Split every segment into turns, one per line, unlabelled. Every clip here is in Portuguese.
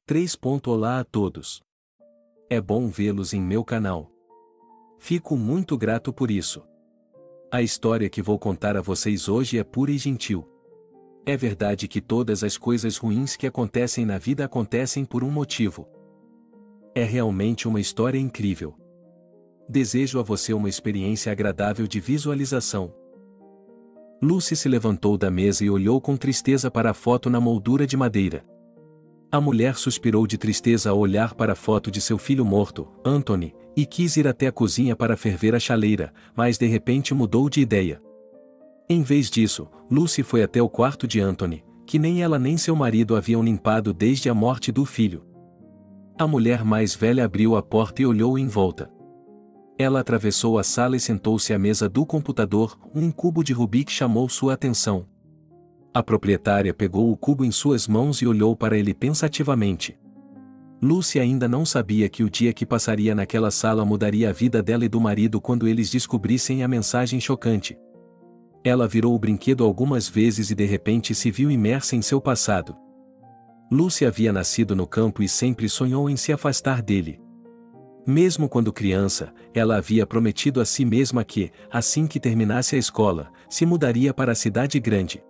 3. Olá a todos. É bom vê-los em meu canal. Fico muito grato por isso. A história que vou contar a vocês hoje é pura e gentil. É verdade que todas as coisas ruins que acontecem na vida acontecem por um motivo. É realmente uma história incrível. Desejo a você uma experiência agradável de visualização. Lucy se levantou da mesa e olhou com tristeza para a foto na moldura de madeira. A mulher suspirou de tristeza ao olhar para a foto de seu filho morto, Anthony, e quis ir até a cozinha para ferver a chaleira, mas de repente mudou de ideia. Em vez disso, Lucy foi até o quarto de Anthony, que nem ela nem seu marido haviam limpado desde a morte do filho. A mulher mais velha abriu a porta e olhou em volta. Ela atravessou a sala e sentou-se à mesa do computador. Um cubo de Rubik chamou sua atenção. A proprietária pegou o cubo em suas mãos e olhou para ele pensativamente. Lucy ainda não sabia que o dia que passaria naquela sala mudaria a vida dela e do marido quando eles descobrissem a mensagem chocante. Ela virou o brinquedo algumas vezes e de repente se viu imersa em seu passado. Lucy havia nascido no campo e sempre sonhou em se afastar dele. Mesmo quando criança, ela havia prometido a si mesma que, assim que terminasse a escola, se mudaria para a cidade grande.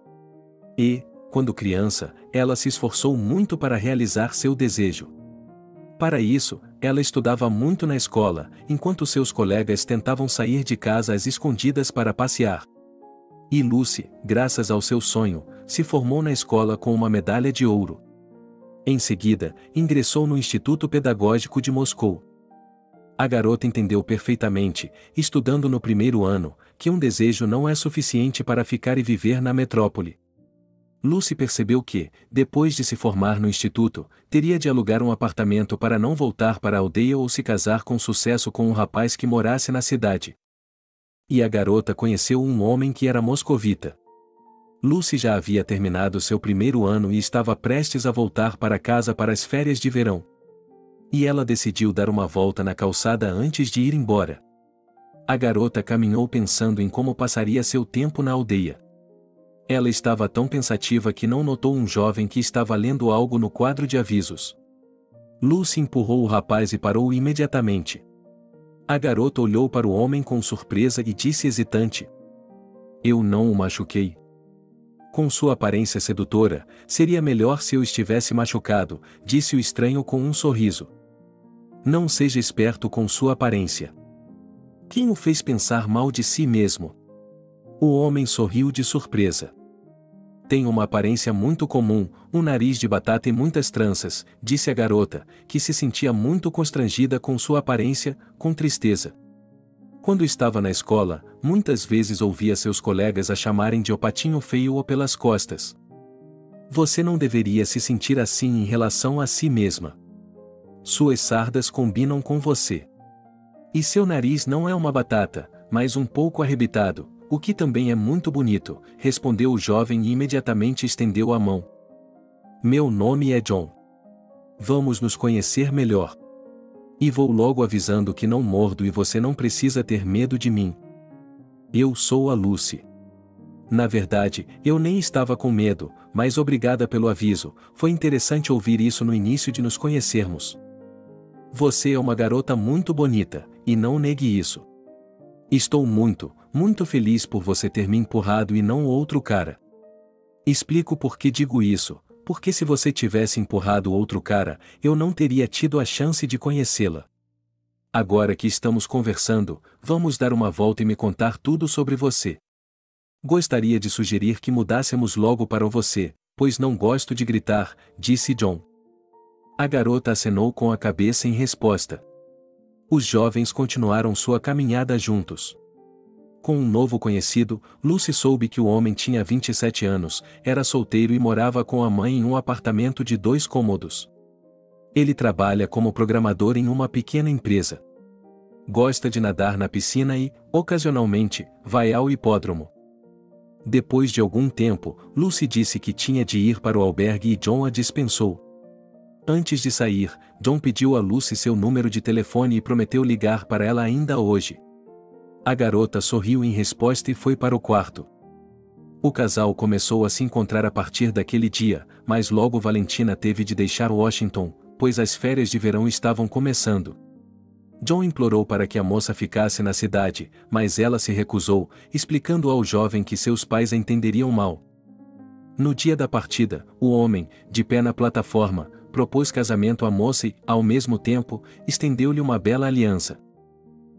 E, quando criança, ela se esforçou muito para realizar seu desejo. Para isso, ela estudava muito na escola, enquanto seus colegas tentavam sair de casa às escondidas para passear. E Lucy, graças ao seu sonho, se formou na escola com uma medalha de ouro. Em seguida, ingressou no Instituto Pedagógico de Moscou. A garota entendeu perfeitamente, estudando no primeiro ano, que um desejo não é suficiente para ficar e viver na metrópole. Lucy percebeu que, depois de se formar no instituto, teria de alugar um apartamento para não voltar para a aldeia ou se casar com sucesso com um rapaz que morasse na cidade. E a garota conheceu um homem que era moscovita. Lucy já havia terminado seu primeiro ano e estava prestes a voltar para casa para as férias de verão. E ela decidiu dar uma volta na calçada antes de ir embora. A garota caminhou pensando em como passaria seu tempo na aldeia. Ela estava tão pensativa que não notou um jovem que estava lendo algo no quadro de avisos. Lucy empurrou o rapaz e parou imediatamente. A garota olhou para o homem com surpresa e disse hesitante: "Eu não o machuquei." Com sua aparência sedutora, seria melhor se eu estivesse machucado, disse o estranho com um sorriso. Não seja esperto com sua aparência. Quem o fez pensar mal de si mesmo? O homem sorriu de surpresa. Tem uma aparência muito comum, um nariz de batata e muitas tranças, disse a garota, que se sentia muito constrangida com sua aparência, com tristeza. Quando estava na escola, muitas vezes ouvia seus colegas a chamarem de o patinho feio ou pelas costas. Você não deveria se sentir assim em relação a si mesma. Suas sardas combinam com você. E seu nariz não é uma batata, mas um pouco arrebitado, o que também é muito bonito, respondeu o jovem e imediatamente estendeu a mão. Meu nome é John. Vamos nos conhecer melhor. E vou logo avisando que não mordo e você não precisa ter medo de mim. Eu sou a Lucy. Na verdade, eu nem estava com medo, mas obrigada pelo aviso, foi interessante ouvir isso no início de nos conhecermos. Você é uma garota muito bonita, e não negue isso. Estou muito feliz por você ter me empurrado e não outro cara. Explico por que digo isso, porque se você tivesse empurrado outro cara, eu não teria tido a chance de conhecê-la. Agora que estamos conversando, vamos dar uma volta e me contar tudo sobre você. Gostaria de sugerir que mudássemos logo para o você, pois não gosto de gritar, disse John. A garota acenou com a cabeça em resposta. Os jovens continuaram sua caminhada juntos. Com um novo conhecido, Lucy soube que o homem tinha 27 anos, era solteiro e morava com a mãe em um apartamento de 2 cômodos. Ele trabalha como programador em uma pequena empresa. Gosta de nadar na piscina e, ocasionalmente, vai ao hipódromo. Depois de algum tempo, Lucy disse que tinha de ir para o albergue e John a dispensou. Antes de sair, John pediu a Lucy seu número de telefone e prometeu ligar para ela ainda hoje. A garota sorriu em resposta e foi para o quarto. O casal começou a se encontrar a partir daquele dia, mas logo Valentina teve de deixar Washington, pois as férias de verão estavam começando. John implorou para que a moça ficasse na cidade, mas ela se recusou, explicando ao jovem que seus pais a entenderiam mal. No dia da partida, o homem, de pé na plataforma, propôs casamento à moça e, ao mesmo tempo, estendeu-lhe uma bela aliança.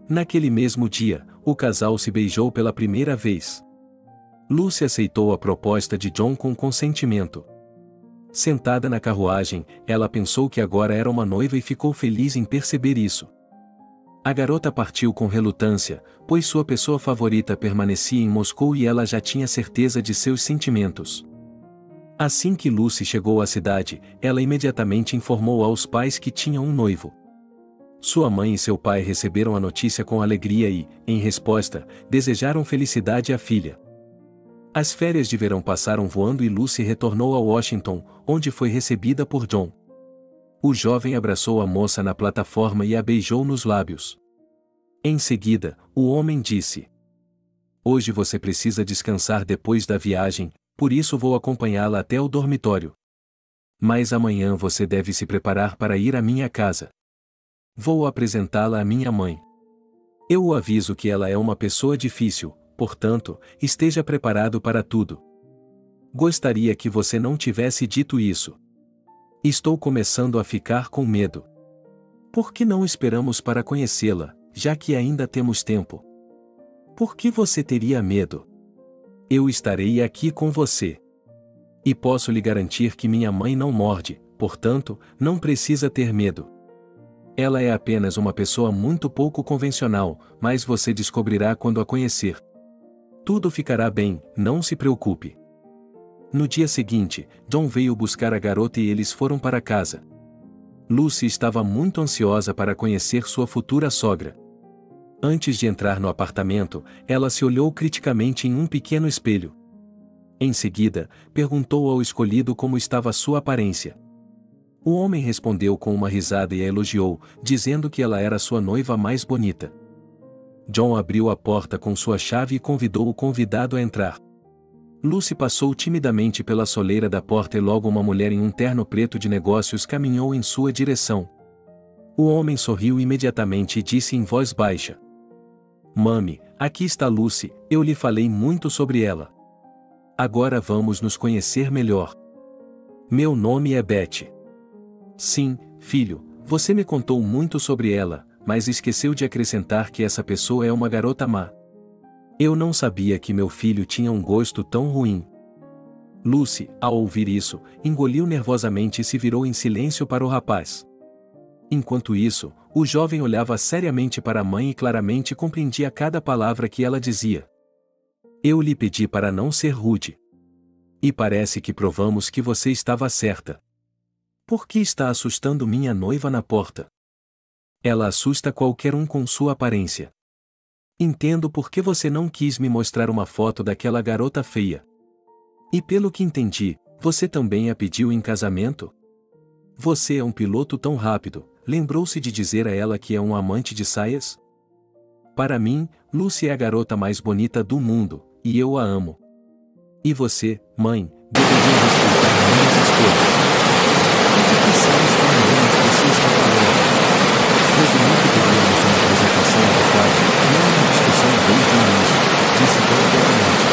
Naquele mesmo dia, o casal se beijou pela primeira vez. Lucy aceitou a proposta de John com consentimento. Sentada na carruagem, ela pensou que agora era uma noiva e ficou feliz em perceber isso. A garota partiu com relutância, pois sua pessoa favorita permanecia em Moscou e ela já tinha certeza de seus sentimentos. Assim que Lucy chegou à cidade, ela imediatamente informou aos pais que tinha um noivo. Sua mãe e seu pai receberam a notícia com alegria e, em resposta, desejaram felicidade à filha. As férias de verão passaram voando e Lucy retornou a Washington, onde foi recebida por John. O jovem abraçou a moça na plataforma e a beijou nos lábios. Em seguida, o homem disse: "Hoje você precisa descansar depois da viagem, por isso vou acompanhá-la até o dormitório. Mas amanhã você deve se preparar para ir à minha casa. Vou apresentá-la à minha mãe. Eu o aviso que ela é uma pessoa difícil, portanto, esteja preparado para tudo. Gostaria que você não tivesse dito isso. Estou começando a ficar com medo. Por que não esperamos para conhecê-la, já que ainda temos tempo? Por que você teria medo? Eu estarei aqui com você. E posso lhe garantir que minha mãe não morde, portanto, não precisa ter medo. Ela é apenas uma pessoa muito pouco convencional, mas você descobrirá quando a conhecer. Tudo ficará bem, não se preocupe." No dia seguinte, John veio buscar a garota e eles foram para casa. Lucy estava muito ansiosa para conhecer sua futura sogra. Antes de entrar no apartamento, ela se olhou criticamente em um pequeno espelho. Em seguida, perguntou ao escolhido como estava sua aparência. O homem respondeu com uma risada e a elogiou, dizendo que ela era sua noiva mais bonita. John abriu a porta com sua chave e convidou o convidado a entrar. Lucy passou timidamente pela soleira da porta e logo uma mulher em um terno preto de negócios caminhou em sua direção. O homem sorriu imediatamente e disse em voz baixa: "Mami, aqui está Lucy, eu lhe falei muito sobre ela. Agora vamos nos conhecer melhor. Meu nome é Betty." "Sim, filho, você me contou muito sobre ela, mas esqueceu de acrescentar que essa pessoa é uma garota má. Eu não sabia que meu filho tinha um gosto tão ruim." Lucy, ao ouvir isso, engoliu nervosamente e se virou em silêncio para o rapaz. Enquanto isso, o jovem olhava seriamente para a mãe e claramente compreendia cada palavra que ela dizia. "Eu lhe pedi para não ser rude. E parece que provamos que você estava certa. Por que está assustando minha noiva na porta? Ela assusta qualquer um com sua aparência. Entendo por que você não quis me mostrar uma foto daquela garota feia. E pelo que entendi, você também a pediu em casamento? Você é um piloto tão rápido, lembrou-se de dizer a ela que é um amante de saias? Para mim, Lucy é a garota mais bonita do mundo, e eu a amo. E você, mãe, deveria respeitar minhas escolhas. De que saias femininas você está falando? Resumindo que teríamos uma apresentação adequada, não uma discussão desde o início, disse tranquilamente.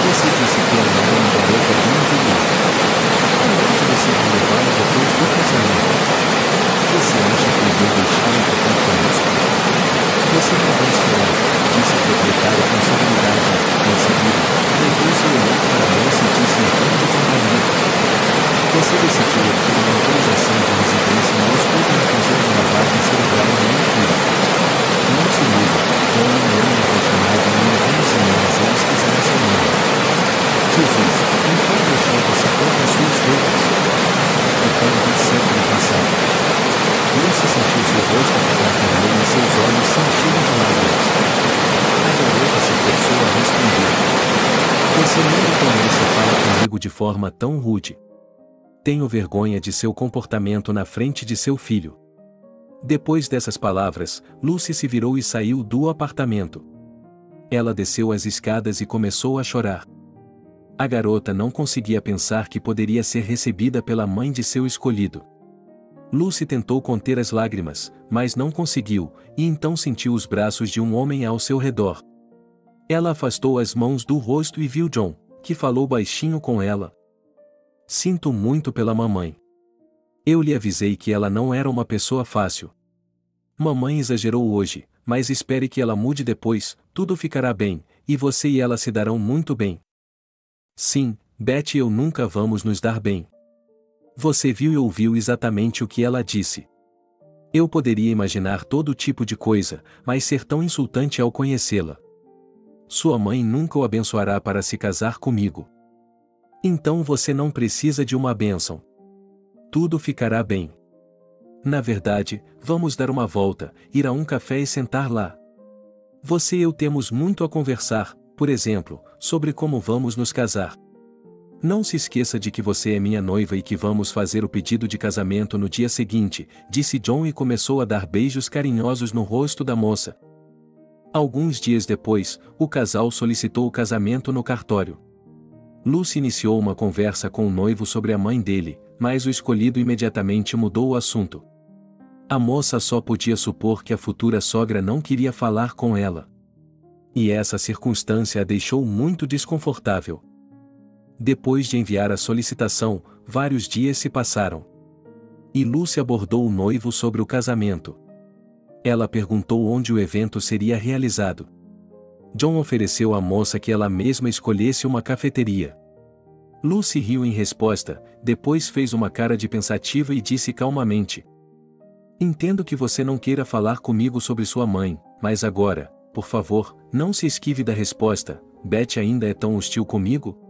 Você disse que ela era uma garota bem feliz. Onde você vai levá-la depois do casamento? Você acha que eu vou deixá-la ficar conosco? Você não vai esperar, disse o proprietário com severidade. Em seguida, levou-se o olhar para a moça e disse em tom de zombaria: "Você decidiu obter uma autorização de residência em Moscou para fazer uma lavagem cerebral em minha filha. Não se liga, eu não é um apaixonado em ninguém senão mas eles quiserem seu nome. Jesus, então deixou você contra suas dores. Ficando de século passado." Lucy sentiu seu rosto ficar vermelho e seus olhos se encheram de lágrimas. A garota se forçou a responder: "Você nunca conhece e fala comigo de forma tão rude. Tenho vergonha de seu comportamento na frente de seu filho." Depois dessas palavras, Lucy se virou e saiu do apartamento. Ela desceu as escadas e começou a chorar. A garota não conseguia pensar que poderia ser recebida pela mãe de seu escolhido. Lucy tentou conter as lágrimas, mas não conseguiu, e então sentiu os braços de um homem ao seu redor. Ela afastou as mãos do rosto e viu John, que falou baixinho com ela. Sinto muito pela mamãe. Eu lhe avisei que ela não era uma pessoa fácil. Mamãe exagerou hoje, mas espere que ela mude depois, tudo ficará bem, e você e ela se darão muito bem. Sim, Beth e eu nunca vamos nos dar bem. Você viu e ouviu exatamente o que ela disse. Eu poderia imaginar todo tipo de coisa, mas ser tão insultante ao conhecê-la. Sua mãe nunca o abençoará para se casar comigo. Então você não precisa de uma bênção. Tudo ficará bem. Na verdade, vamos dar uma volta, ir a um café e sentar lá. Você e eu temos muito a conversar, por exemplo, sobre como vamos nos casar. Não se esqueça de que você é minha noiva e que vamos fazer o pedido de casamento no dia seguinte, disse John e começou a dar beijos carinhosos no rosto da moça. Alguns dias depois, o casal solicitou o casamento no cartório. Lucy iniciou uma conversa com o noivo sobre a mãe dele, mas o escolhido imediatamente mudou o assunto. A moça só podia supor que a futura sogra não queria falar com ela. E essa circunstância a deixou muito desconfortável. Depois de enviar a solicitação, vários dias se passaram. E Lucy abordou o noivo sobre o casamento. Ela perguntou onde o evento seria realizado. John ofereceu à moça que ela mesma escolhesse uma cafeteria. Lucy riu em resposta, depois fez uma cara de pensativa e disse calmamente: Entendo que você não queira falar comigo sobre sua mãe, mas agora, por favor, não se esquive da resposta. Beth ainda é tão hostil comigo?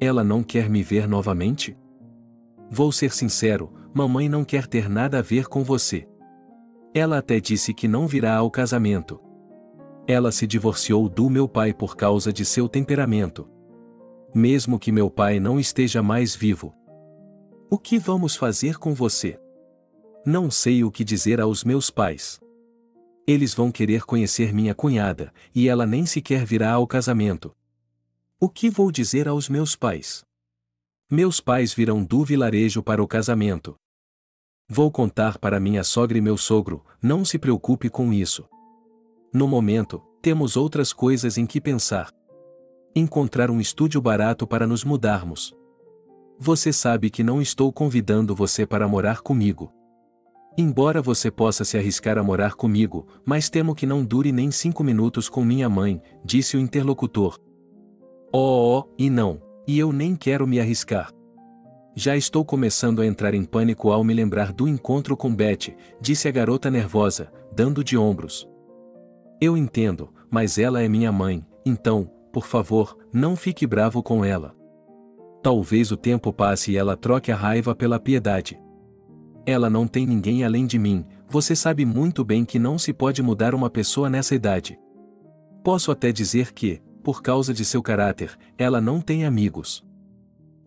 Ela não quer me ver novamente? Vou ser sincero, mamãe não quer ter nada a ver com você. Ela até disse que não virá ao casamento. Ela se divorciou do meu pai por causa de seu temperamento. Mesmo que meu pai não esteja mais vivo. O que vamos fazer com você? Não sei o que dizer aos meus pais. Eles vão querer conhecer minha cunhada, e ela nem sequer virá ao casamento. O que vou dizer aos meus pais? Meus pais virão do vilarejo para o casamento. Vou contar para minha sogra e meu sogro, não se preocupe com isso. No momento, temos outras coisas em que pensar. Encontrar um estúdio barato para nos mudarmos. Você sabe que não estou convidando você para morar comigo. Embora você possa se arriscar a morar comigo, mas temo que não dure nem 5 minutos com minha mãe, disse o interlocutor. E não, e eu nem quero me arriscar. Já estou começando a entrar em pânico ao me lembrar do encontro com Beth, disse a garota nervosa, dando de ombros. Eu entendo, mas ela é minha mãe, então, por favor, não fique bravo com ela. Talvez o tempo passe e ela troque a raiva pela piedade. Ela não tem ninguém além de mim, você sabe muito bem que não se pode mudar uma pessoa nessa idade. Posso até dizer que, por causa de seu caráter, ela não tem amigos.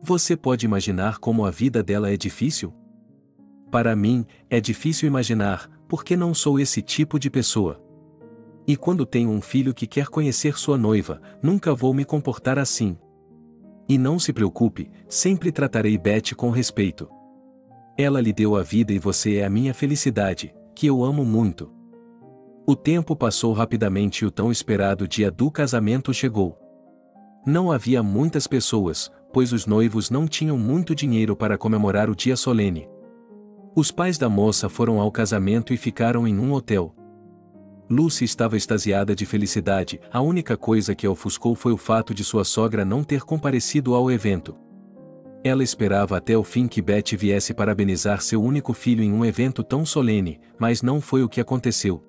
Você pode imaginar como a vida dela é difícil? Para mim, é difícil imaginar, porque não sou esse tipo de pessoa. E quando tenho um filho que quer conhecer sua noiva, nunca vou me comportar assim. E não se preocupe, sempre tratarei Beth com respeito. Ela lhe deu a vida e você é a minha felicidade, que eu amo muito. O tempo passou rapidamente e o tão esperado dia do casamento chegou. Não havia muitas pessoas, pois os noivos não tinham muito dinheiro para comemorar o dia solene. Os pais da moça foram ao casamento e ficaram em um hotel. Lucy estava extasiada de felicidade, a única coisa que a ofuscou foi o fato de sua sogra não ter comparecido ao evento. Ela esperava até o fim que Beth viesse parabenizar seu único filho em um evento tão solene, mas não foi o que aconteceu.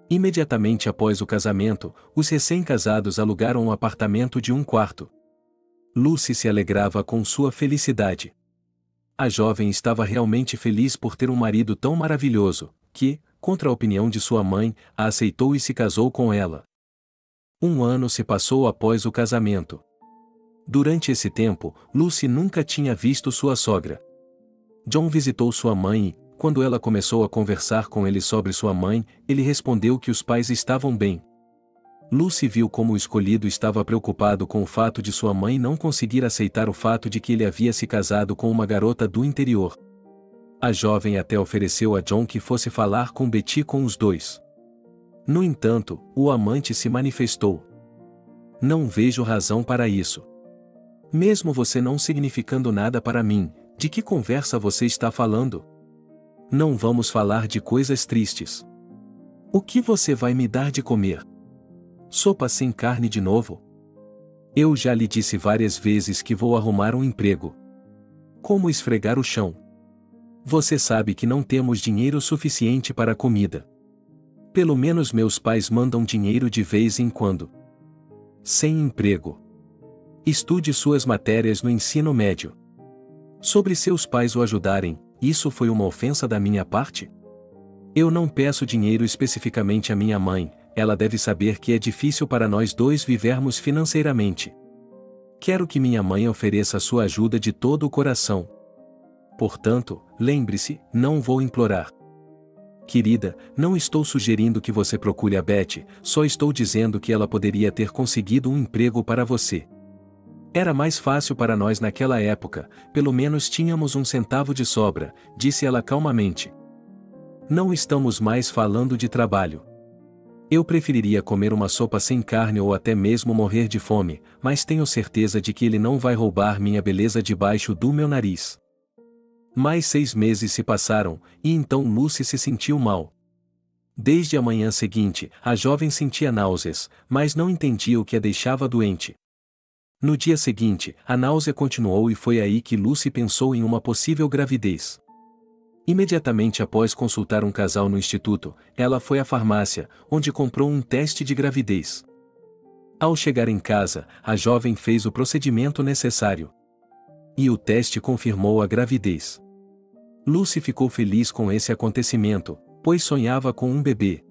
Imediatamente após o casamento, os recém-casados alugaram um apartamento de 1 quarto. Lucy se alegrava com sua felicidade. A jovem estava realmente feliz por ter um marido tão maravilhoso, que, contra a opinião de sua mãe, a aceitou e se casou com ela. 1 ano se passou após o casamento. Durante esse tempo, Lucy nunca tinha visto sua sogra. John visitou sua mãe e, quando ela começou a conversar com ele sobre sua mãe, ele respondeu que os pais estavam bem. Lucy viu como o escolhido estava preocupado com o fato de sua mãe não conseguir aceitar o fato de que ele havia se casado com uma garota do interior. A jovem até ofereceu a John que fosse falar com Betty com os dois. No entanto, o amante se manifestou. Não vejo razão para isso. Mesmo você não significando nada para mim, de que conversa você está falando? Não vamos falar de coisas tristes. O que você vai me dar de comer? Sopa sem carne de novo? Eu já lhe disse várias vezes que vou arrumar um emprego. Como esfregar o chão? Você sabe que não temos dinheiro suficiente para comida. Pelo menos meus pais mandam dinheiro de vez em quando. Sem emprego. Estude suas matérias no ensino médio. Sobre seus pais o ajudarem, isso foi uma ofensa da minha parte? Eu não peço dinheiro especificamente à minha mãe, ela deve saber que é difícil para nós dois vivermos financeiramente. Quero que minha mãe ofereça sua ajuda de todo o coração. Portanto, lembre-se, não vou implorar. Querida, não estou sugerindo que você procure a Betty, só estou dizendo que ela poderia ter conseguido um emprego para você. Era mais fácil para nós naquela época, pelo menos tínhamos um centavo de sobra, disse ela calmamente. Não estamos mais falando de trabalho. Eu preferiria comer uma sopa sem carne ou até mesmo morrer de fome, mas tenho certeza de que ele não vai roubar minha beleza debaixo do meu nariz. Mais 6 meses se passaram, e então Lucy se sentiu mal. Desde a manhã seguinte, a jovem sentia náuseas, mas não entendia o que a deixava doente. No dia seguinte, a náusea continuou e foi aí que Lucy pensou em uma possível gravidez. Imediatamente após consultar um casal no instituto, ela foi à farmácia, onde comprou um teste de gravidez. Ao chegar em casa, a jovem fez o procedimento necessário. E o teste confirmou a gravidez. Lucy ficou feliz com esse acontecimento, pois sonhava com um bebê.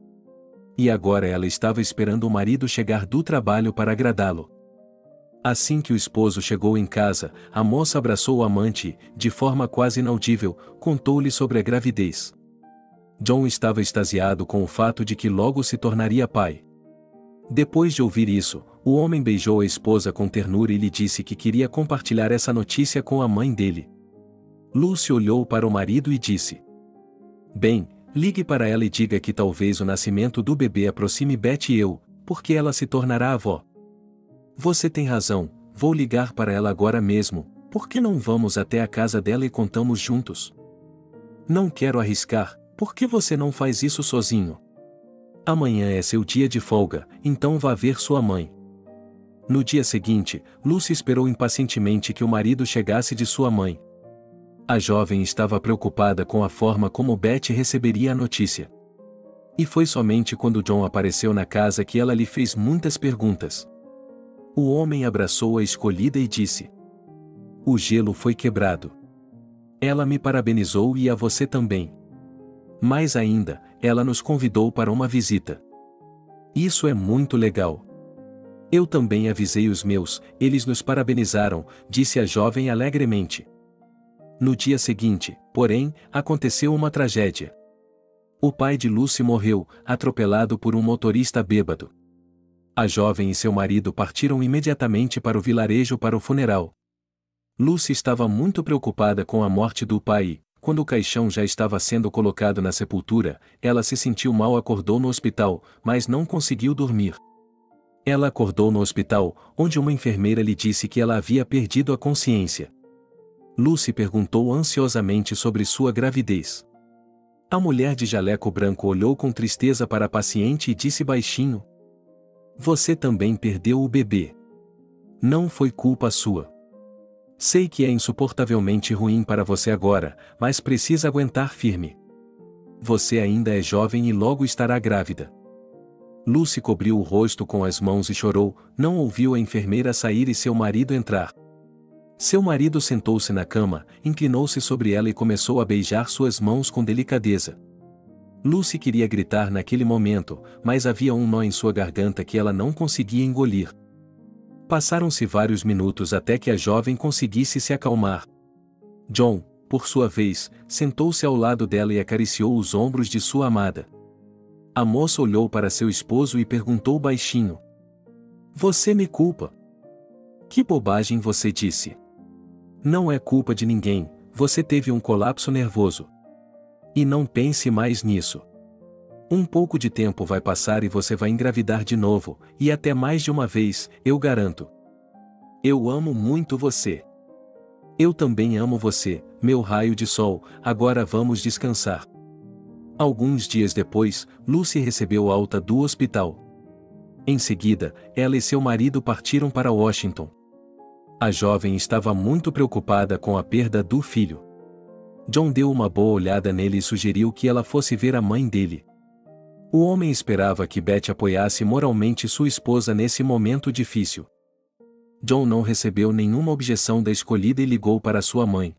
E agora ela estava esperando o marido chegar do trabalho para agradá-lo. Assim que o esposo chegou em casa, a moça abraçou o amante e, de forma quase inaudível, contou-lhe sobre a gravidez. John estava extasiado com o fato de que logo se tornaria pai. Depois de ouvir isso, o homem beijou a esposa com ternura e lhe disse que queria compartilhar essa notícia com a mãe dele. Lucy olhou para o marido e disse: Bem, ligue para ela e diga que talvez o nascimento do bebê aproxime Betty e eu, porque ela se tornará avó. Você tem razão, vou ligar para ela agora mesmo, por que não vamos até a casa dela e contamos juntos? Não quero arriscar, por que você não faz isso sozinho? Amanhã é seu dia de folga, então vá ver sua mãe. No dia seguinte, Lucy esperou impacientemente que o marido chegasse de sua mãe. A jovem estava preocupada com a forma como Betty receberia a notícia. E foi somente quando John apareceu na casa que ela lhe fez muitas perguntas. O homem abraçou a escolhida e disse: O gelo foi quebrado. Ela me parabenizou e a você também. Mais ainda, ela nos convidou para uma visita. Isso é muito legal. Eu também avisei os meus, eles nos parabenizaram, disse a jovem alegremente. No dia seguinte, porém, aconteceu uma tragédia. O pai de Lucy morreu, atropelado por um motorista bêbado. A jovem e seu marido partiram imediatamente para o vilarejo para o funeral. Lucy estava muito preocupada com a morte do pai e, quando o caixão já estava sendo colocado na sepultura, ela se sentiu mal e acordou no hospital, mas não conseguiu dormir. Ela acordou no hospital, onde uma enfermeira lhe disse que ela havia perdido a consciência. Lucy perguntou ansiosamente sobre sua gravidez. A mulher de jaleco branco olhou com tristeza para a paciente e disse baixinho: Você também perdeu o bebê. Não foi culpa sua. Sei que é insuportavelmente ruim para você agora, mas precisa aguentar firme. Você ainda é jovem e logo estará grávida. Lucy cobriu o rosto com as mãos e chorou, não ouviu a enfermeira sair e seu marido entrar. Seu marido sentou-se na cama, inclinou-se sobre ela e começou a beijar suas mãos com delicadeza. Lucy queria gritar naquele momento, mas havia um nó em sua garganta que ela não conseguia engolir. Passaram-se vários minutos até que a jovem conseguisse se acalmar. John, por sua vez, sentou-se ao lado dela e acariciou os ombros de sua amada. A moça olhou para seu esposo e perguntou baixinho: Você me culpa? Que bobagem você disse. Não é culpa de ninguém, você teve um colapso nervoso. E não pense mais nisso. Um pouco de tempo vai passar e você vai engravidar de novo, e até mais de uma vez, eu garanto. Eu amo muito você. Eu também amo você, meu raio de sol, agora vamos descansar. Alguns dias depois, Lucy recebeu alta do hospital. Em seguida, ela e seu marido partiram para Washington. A jovem estava muito preocupada com a perda do filho. John deu uma boa olhada nele e sugeriu que ela fosse ver a mãe dele. O homem esperava que Beth apoiasse moralmente sua esposa nesse momento difícil. John não recebeu nenhuma objeção da escolhida e ligou para sua mãe.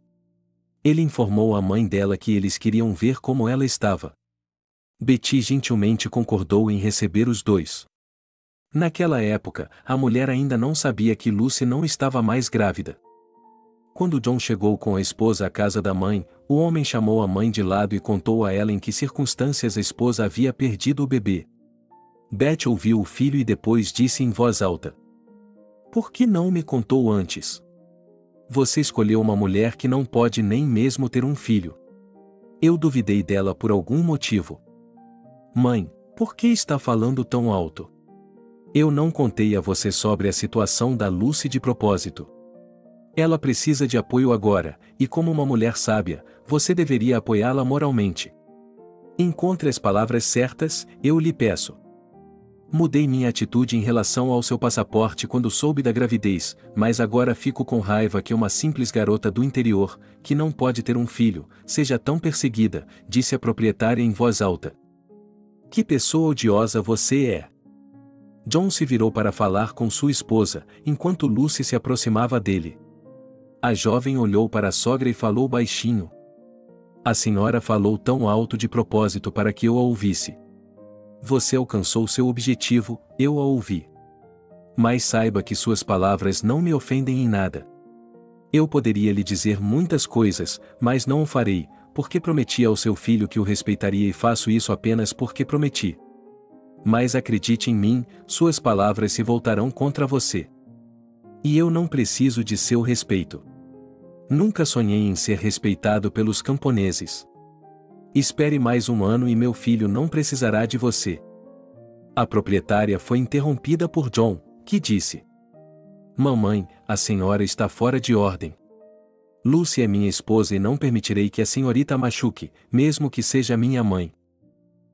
Ele informou a mãe dela que eles queriam ver como ela estava. Betty gentilmente concordou em receber os dois. Naquela época, a mulher ainda não sabia que Lucy não estava mais grávida. Quando John chegou com a esposa à casa da mãe, o homem chamou a mãe de lado e contou a ela em que circunstâncias a esposa havia perdido o bebê. Beth ouviu o filho e depois disse em voz alta: "Por que não me contou antes? Você escolheu uma mulher que não pode nem mesmo ter um filho. Eu duvidei dela por algum motivo. Mãe, por que está falando tão alto? Eu não contei a você sobre a situação da Lucy de propósito. Ela precisa de apoio agora, e como uma mulher sábia, você deveria apoiá-la moralmente. Encontre as palavras certas, eu lhe peço. Mudei minha atitude em relação ao seu passaporte quando soube da gravidez, mas agora fico com raiva que uma simples garota do interior, que não pode ter um filho, seja tão perseguida", disse a proprietária em voz alta. "Que pessoa odiosa você é!" John se virou para falar com sua esposa, enquanto Lucy se aproximava dele. A jovem olhou para a sogra e falou baixinho: "A senhora falou tão alto de propósito para que eu a ouvisse. Você alcançou seu objetivo, eu a ouvi. Mas saiba que suas palavras não me ofendem em nada. Eu poderia lhe dizer muitas coisas, mas não o farei, porque prometi ao seu filho que o respeitaria e faço isso apenas porque prometi. Mas acredite em mim, suas palavras se voltarão contra você. E eu não preciso de seu respeito. Nunca sonhei em ser respeitado pelos camponeses. Espere mais um ano e meu filho não precisará de você." A proprietária foi interrompida por John, que disse: "Mamãe, a senhora está fora de ordem. Lucy é minha esposa e não permitirei que a senhorita a machuque, mesmo que seja minha mãe.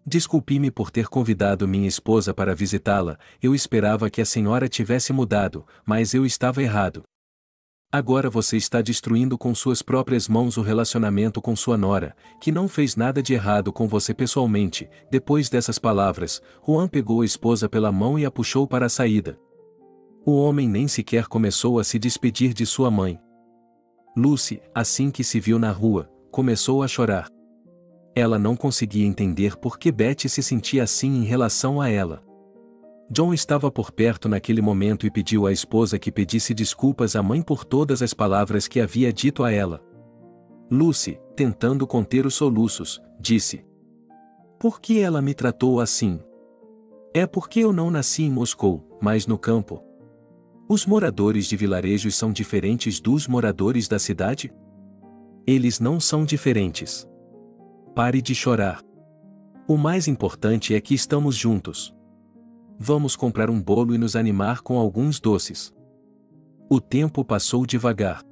Desculpe-me por ter convidado minha esposa para visitá-la, eu esperava que a senhora tivesse mudado, mas eu estava errado. Agora você está destruindo com suas próprias mãos o relacionamento com sua nora, que não fez nada de errado com você pessoalmente." Depois dessas palavras, Juan pegou a esposa pela mão e a puxou para a saída. O homem nem sequer começou a se despedir de sua mãe. Lucy, assim que se viu na rua, começou a chorar. Ela não conseguia entender por que Beth se sentia assim em relação a ela. John estava por perto naquele momento e pediu à esposa que pedisse desculpas à mãe por todas as palavras que havia dito a ela. Lucy, tentando conter os soluços, disse: "Por que ela me tratou assim? É porque eu não nasci em Moscou, mas no campo. Os moradores de vilarejos são diferentes dos moradores da cidade? Eles não são diferentes. Pare de chorar. O mais importante é que estamos juntos. Vamos comprar um bolo e nos animar com alguns doces." O tempo passou devagar.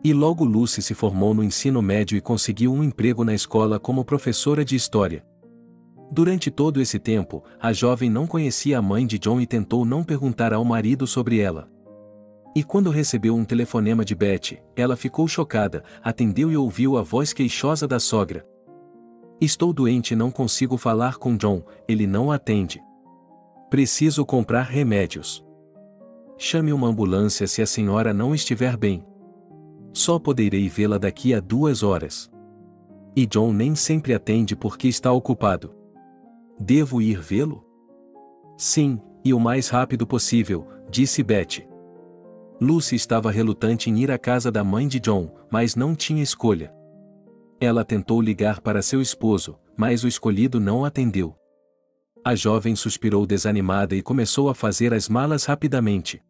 E logo Lucy se formou no ensino médio e conseguiu um emprego na escola como professora de história. Durante todo esse tempo, a jovem não conhecia a mãe de John e tentou não perguntar ao marido sobre ela. E quando recebeu um telefonema de Beth, ela ficou chocada, atendeu e ouviu a voz queixosa da sogra. "Estou doente e não consigo falar com John, ele não atende. Preciso comprar remédios. Chame uma ambulância se a senhora não estiver bem. Só poderei vê-la daqui a 2 horas. E John nem sempre atende porque está ocupado. Devo ir vê-lo?" "Sim, e o mais rápido possível", disse Beth. Lucy estava relutante em ir à casa da mãe de John, mas não tinha escolha. Ela tentou ligar para seu esposo, mas o escolhido não atendeu. A jovem suspirou desanimada e começou a fazer as malas rapidamente.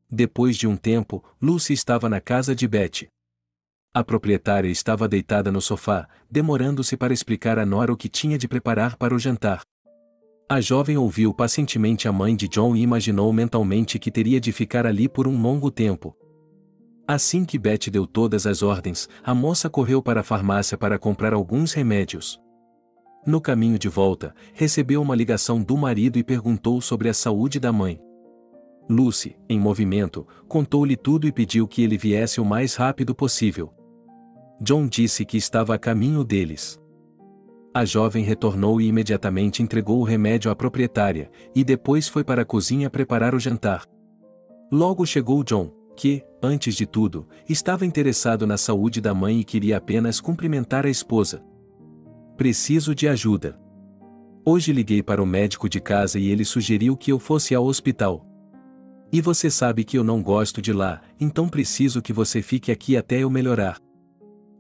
Depois de um tempo, Lucy estava na casa de Beth. A proprietária estava deitada no sofá, demorando-se para explicar a nora o que tinha de preparar para o jantar. A jovem ouviu pacientemente a mãe de John e imaginou mentalmente que teria de ficar ali por um longo tempo. Assim que Betty deu todas as ordens, a moça correu para a farmácia para comprar alguns remédios. No caminho de volta, recebeu uma ligação do marido e perguntou sobre a saúde da mãe. Lucy, em movimento, contou-lhe tudo e pediu que ele viesse o mais rápido possível. John disse que estava a caminho deles. A jovem retornou e imediatamente entregou o remédio à proprietária, e depois foi para a cozinha preparar o jantar. Logo chegou John, que, antes de tudo, estava interessado na saúde da mãe e queria apenas cumprimentar a esposa. Preciso de ajuda. Hoje liguei para o médico de casa e ele sugeriu que eu fosse ao hospital. E você sabe que eu não gosto de lá, então preciso que você fique aqui até eu melhorar.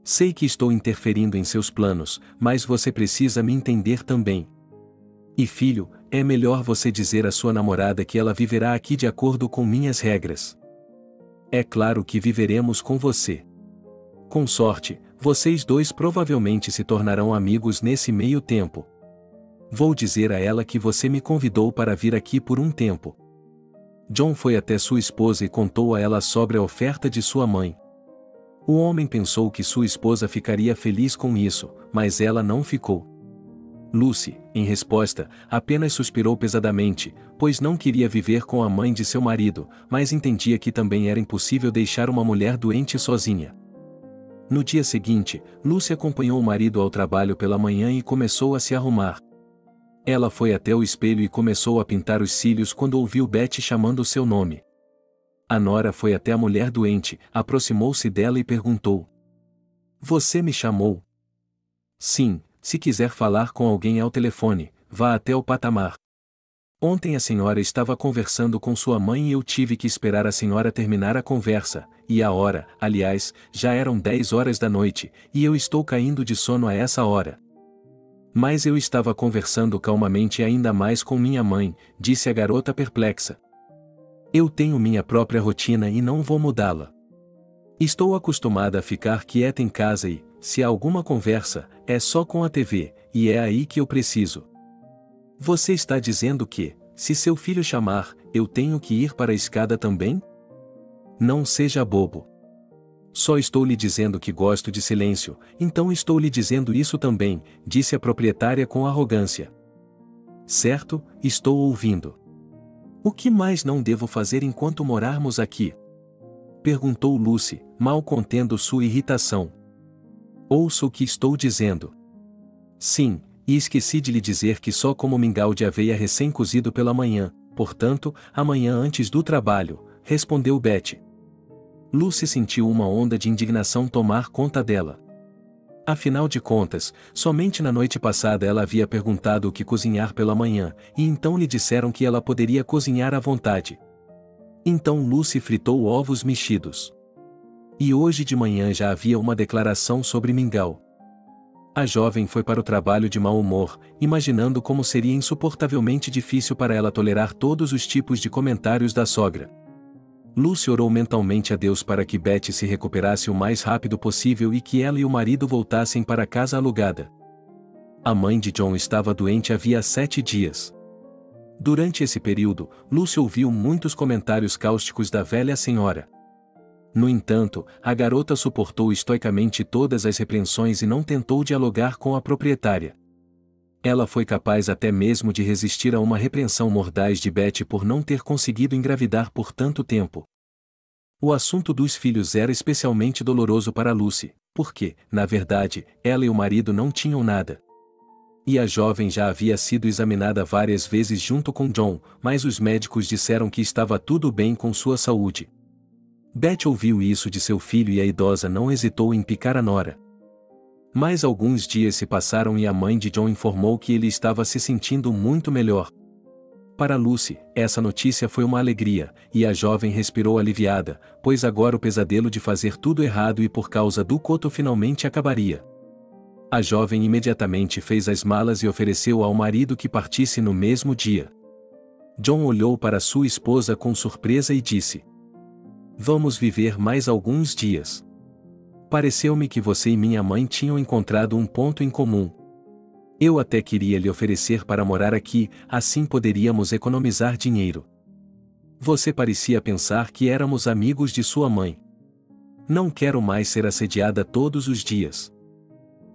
Sei que estou interferindo em seus planos, mas você precisa me entender também. E filho, é melhor você dizer à sua namorada que ela viverá aqui de acordo com minhas regras. É claro que viveremos com você. Com sorte, vocês dois provavelmente se tornarão amigos nesse meio tempo. Vou dizer a ela que você me convidou para vir aqui por um tempo. John foi até sua esposa e contou a ela sobre a oferta de sua mãe. O homem pensou que sua esposa ficaria feliz com isso, mas ela não ficou. Lucy, em resposta, apenas suspirou pesadamente, pois não queria viver com a mãe de seu marido, mas entendia que também era impossível deixar uma mulher doente sozinha. No dia seguinte, Lucy acompanhou o marido ao trabalho pela manhã e começou a se arrumar. Ela foi até o espelho e começou a pintar os cílios quando ouviu Betty chamando seu nome. A nora foi até a mulher doente, aproximou-se dela e perguntou: Você me chamou? Sim, se quiser falar com alguém ao telefone, vá até o patamar. Ontem a senhora estava conversando com sua mãe e eu tive que esperar a senhora terminar a conversa, e a hora, aliás, já eram 10 horas da noite, e eu estou caindo de sono a essa hora. Mas eu estava conversando calmamente ainda mais com minha mãe, disse a garota perplexa. Eu tenho minha própria rotina e não vou mudá-la. Estou acostumada a ficar quieta em casa e, se há alguma conversa, é só com a TV, e é aí que eu preciso. Você está dizendo que, se seu filho chamar, eu tenho que ir para a escada também? Não seja bobo. Só estou lhe dizendo que gosto de silêncio, então estou lhe dizendo isso também, disse a proprietária com arrogância. Certo, estou ouvindo. O que mais não devo fazer enquanto morarmos aqui? Perguntou Lucy, mal contendo sua irritação. Ouça o que estou dizendo. Sim, e esqueci de lhe dizer que só como mingau de aveia recém-cozido pela manhã, portanto, amanhã antes do trabalho, respondeu Betty. Lucy sentiu uma onda de indignação tomar conta dela. Afinal de contas, somente na noite passada ela havia perguntado o que cozinhar pela manhã, e então lhe disseram que ela poderia cozinhar à vontade. Então Lucy fritou ovos mexidos. E hoje de manhã já havia uma declaração sobre mingau. A jovem foi para o trabalho de mau humor, imaginando como seria insuportavelmente difícil para ela tolerar todos os tipos de comentários da sogra. Lucy orou mentalmente a Deus para que Betty se recuperasse o mais rápido possível e que ela e o marido voltassem para a casa alugada. A mãe de John estava doente havia 7 dias. Durante esse período, Lucy ouviu muitos comentários cáusticos da velha senhora. No entanto, a garota suportou estoicamente todas as repreensões e não tentou dialogar com a proprietária. Ela foi capaz até mesmo de resistir a uma repreensão mordaz de Betty por não ter conseguido engravidar por tanto tempo. O assunto dos filhos era especialmente doloroso para Lucy, porque, na verdade, ela e o marido não tinham nada. E a jovem já havia sido examinada várias vezes junto com John, mas os médicos disseram que estava tudo bem com sua saúde. Betty ouviu isso de seu filho e a idosa não hesitou em picar a nora. Mas alguns dias se passaram e a mãe de John informou que ele estava se sentindo muito melhor. Para Lucy, essa notícia foi uma alegria, e a jovem respirou aliviada, pois agora o pesadelo de fazer tudo errado e por causa do coto finalmente acabaria. A jovem imediatamente fez as malas e ofereceu ao marido que partisse no mesmo dia. John olhou para sua esposa com surpresa e disse: Vamos viver mais alguns dias. Pareceu-me que você e minha mãe tinham encontrado um ponto em comum. Eu até queria lhe oferecer para morar aqui, assim poderíamos economizar dinheiro. Você parecia pensar que éramos amigos de sua mãe. Não quero mais ser assediada todos os dias.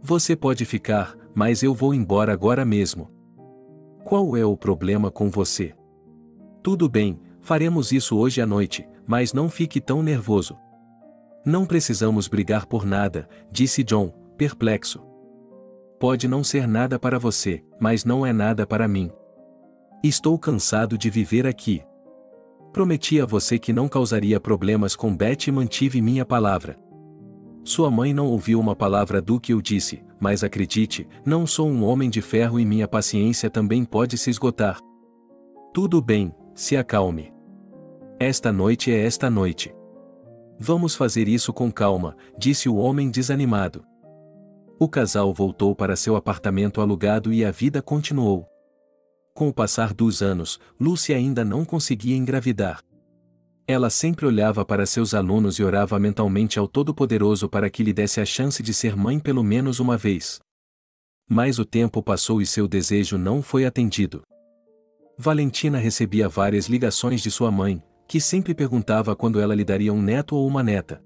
Você pode ficar, mas eu vou embora agora mesmo. Qual é o problema com você? Tudo bem, faremos isso hoje à noite, mas não fique tão nervoso. Não precisamos brigar por nada, disse John, perplexo. Pode não ser nada para você, mas não é nada para mim. Estou cansado de viver aqui. Prometi a você que não causaria problemas com Beth e mantive minha palavra. Sua mãe não ouviu uma palavra do que eu disse, mas acredite, não sou um homem de ferro e minha paciência também pode se esgotar. Tudo bem, se acalme. Esta noite é esta noite. Vamos fazer isso com calma, disse o homem desanimado. O casal voltou para seu apartamento alugado e a vida continuou. Com o passar dos anos, Lucy ainda não conseguia engravidar. Ela sempre olhava para seus alunos e orava mentalmente ao Todo-Poderoso para que lhe desse a chance de ser mãe pelo menos uma vez. Mas o tempo passou e seu desejo não foi atendido. Valentina recebia várias ligações de sua mãe, que sempre perguntava quando ela lhe daria um neto ou uma neta.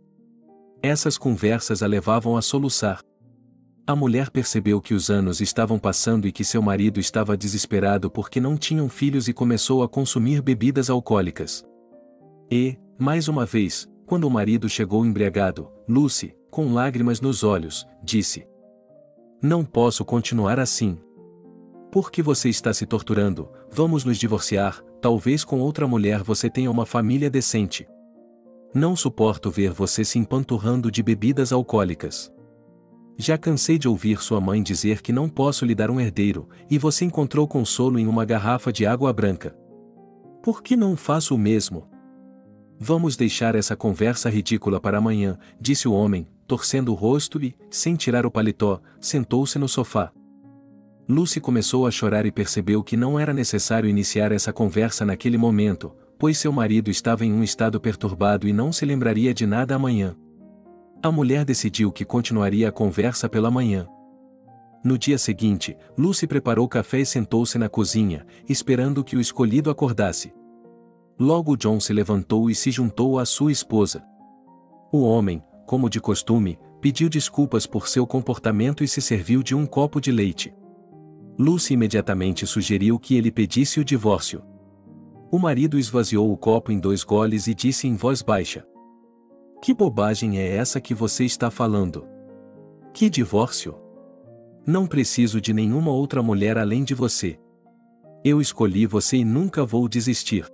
Essas conversas a levavam a soluçar. A mulher percebeu que os anos estavam passando e que seu marido estava desesperado porque não tinham filhos e começou a consumir bebidas alcoólicas. E, mais uma vez, quando o marido chegou embriagado, Lucy, com lágrimas nos olhos, disse: "Não posso continuar assim. Por que você está se torturando? Vamos nos divorciar, talvez com outra mulher você tenha uma família decente. Não suporto ver você se empanturrando de bebidas alcoólicas. Já cansei de ouvir sua mãe dizer que não posso lhe dar um herdeiro, e você encontrou consolo em uma garrafa de água branca. Por que não faço o mesmo?" "Vamos deixar essa conversa ridícula para amanhã", disse o homem, torcendo o rosto e, sem tirar o paletó, sentou-se no sofá. Lucy começou a chorar e percebeu que não era necessário iniciar essa conversa naquele momento, pois seu marido estava em um estado perturbado e não se lembraria de nada amanhã. A mulher decidiu que continuaria a conversa pela manhã. No dia seguinte, Lucy preparou café e sentou-se na cozinha, esperando que o escolhido acordasse. Logo John se levantou e se juntou à sua esposa. O homem, como de costume, pediu desculpas por seu comportamento e se serviu de um copo de leite. Lucy imediatamente sugeriu que ele pedisse o divórcio. O marido esvaziou o copo em 2 goles e disse em voz baixa: "Que bobagem é essa que você está falando? Que divórcio? Não preciso de nenhuma outra mulher além de você. Eu escolhi você e nunca vou desistir.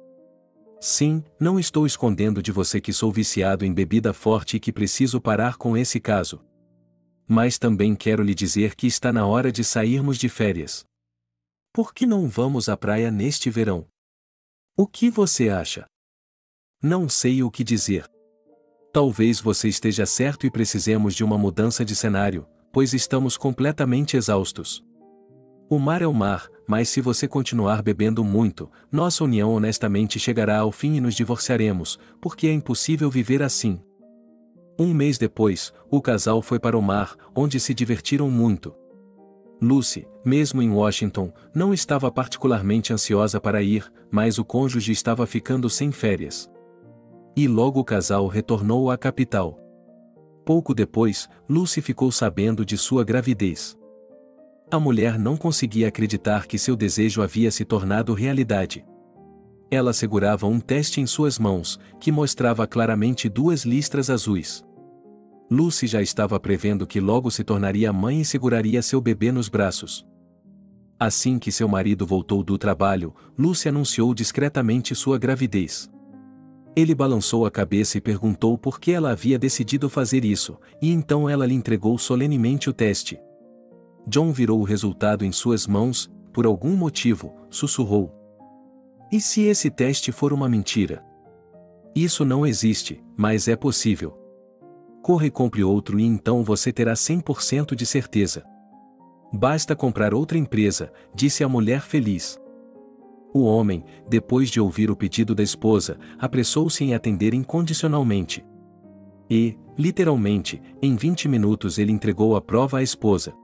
Sim, não estou escondendo de você que sou viciado em bebida forte e que preciso parar com esse caso. Mas também quero lhe dizer que está na hora de sairmos de férias. Por que não vamos à praia neste verão? O que você acha?" "Não sei o que dizer. Talvez você esteja certo e precisemos de uma mudança de cenário, pois estamos completamente exaustos. O mar é o mar, mas se você continuar bebendo muito, nossa união honestamente chegará ao fim e nos divorciaremos, porque é impossível viver assim." 1 mês depois, o casal foi para o mar, onde se divertiram muito. Lucy, mesmo em Washington, não estava particularmente ansiosa para ir, mas o cônjuge estava ficando sem férias. E logo o casal retornou à capital. Pouco depois, Lucy ficou sabendo de sua gravidez. A mulher não conseguia acreditar que seu desejo havia se tornado realidade. Ela segurava um teste em suas mãos, que mostrava claramente 2 listras azuis. Lucy já estava prevendo que logo se tornaria mãe e seguraria seu bebê nos braços. Assim que seu marido voltou do trabalho, Lucy anunciou discretamente sua gravidez. Ele balançou a cabeça e perguntou por que ela havia decidido fazer isso, e então ela lhe entregou solenemente o teste. John virou o resultado em suas mãos, por algum motivo, sussurrou: "E se esse teste for uma mentira? Isso não existe, mas é possível. Corra e compre outro e então você terá 100% de certeza." "Basta comprar outra empresa", disse a mulher feliz. O homem, depois de ouvir o pedido da esposa, apressou-se em atender incondicionalmente. E, literalmente, em 20 minutos ele entregou a prova à esposa.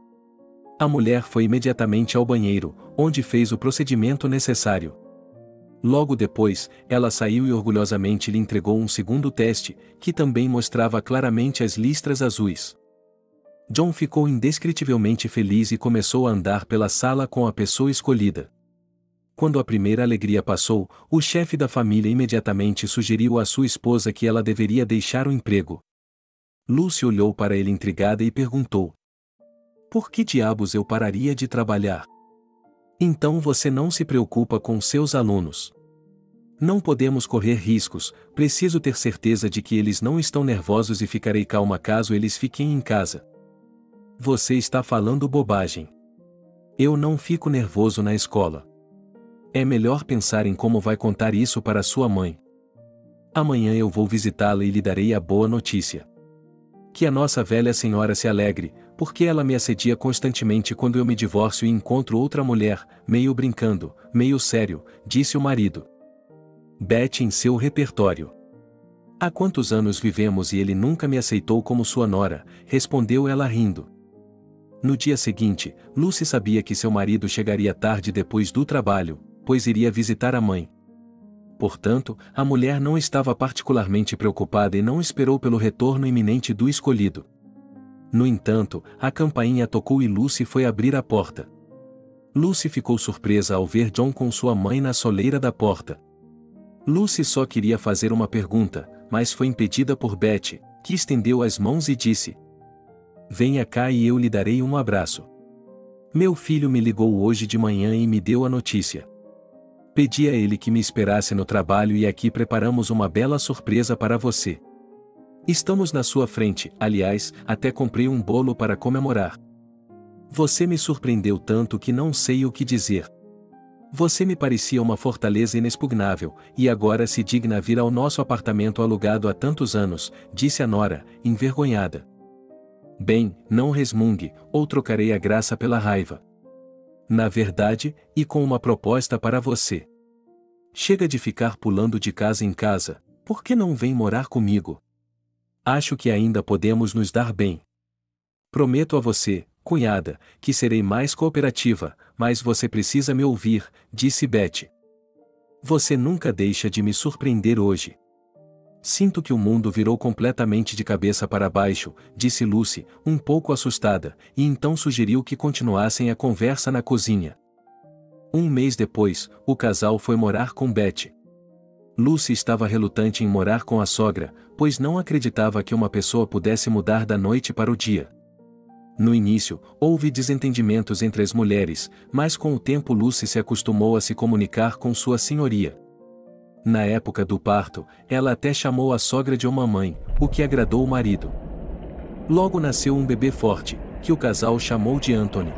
A mulher foi imediatamente ao banheiro, onde fez o procedimento necessário. Logo depois, ela saiu e orgulhosamente lhe entregou um segundo teste, que também mostrava claramente as listras azuis. John ficou indescritivelmente feliz e começou a andar pela sala com a pessoa escolhida. Quando a primeira alegria passou, o chefe da família imediatamente sugeriu à sua esposa que ela deveria deixar o emprego. Lucy olhou para ele intrigada e perguntou: por que diabos eu pararia de trabalhar? Então você não se preocupa com seus alunos. Não podemos correr riscos, preciso ter certeza de que eles não estão nervosos e ficarei calma caso eles fiquem em casa. Você está falando bobagem. Eu não fico nervoso na escola. É melhor pensar em como vai contar isso para sua mãe. Amanhã eu vou visitá-la e lhe darei a boa notícia. Que a nossa velha senhora se alegre, porque ela me assedia constantemente quando eu me divorcio e encontro outra mulher, meio brincando, meio sério, disse o marido. Beth em seu repertório. Há quantos anos vivemos e ele nunca me aceitou como sua nora, respondeu ela rindo. No dia seguinte, Lucy sabia que seu marido chegaria tarde depois do trabalho, pois iria visitar a mãe. Portanto, a mulher não estava particularmente preocupada e não esperou pelo retorno iminente do escolhido. No entanto, a campainha tocou e Lucy foi abrir a porta. Lucy ficou surpresa ao ver John com sua mãe na soleira da porta. Lucy só queria fazer uma pergunta, mas foi impedida por Beth, que estendeu as mãos e disse: venha cá e eu lhe darei um abraço. Meu filho me ligou hoje de manhã e me deu a notícia. Pedi a ele que me esperasse no trabalho e aqui preparamos uma bela surpresa para você. Estamos na sua frente, aliás, até comprei um bolo para comemorar. Você me surpreendeu tanto que não sei o que dizer. Você me parecia uma fortaleza inexpugnável, e agora se digna vir ao nosso apartamento alugado há tantos anos, disse a nora, envergonhada. Bem, não resmungue, ou trocarei a graça pela raiva. Na verdade, e com uma proposta para você. Chega de ficar pulando de casa em casa, por que não vem morar comigo? Acho que ainda podemos nos dar bem. Prometo a você, cunhada, que serei mais cooperativa, mas você precisa me ouvir, disse Beth. Você nunca deixa de me surpreender hoje. Sinto que o mundo virou completamente de cabeça para baixo, disse Lucy, um pouco assustada, e então sugeriu que continuassem a conversa na cozinha. Um mês depois, o casal foi morar com Beth. Lucy estava relutante em morar com a sogra, pois não acreditava que uma pessoa pudesse mudar da noite para o dia. No início, houve desentendimentos entre as mulheres, mas com o tempo Lucy se acostumou a se comunicar com sua senhoria. Na época do parto, ela até chamou a sogra de mamãe, o que agradou o marido. Logo nasceu um bebê forte, que o casal chamou de Anthony.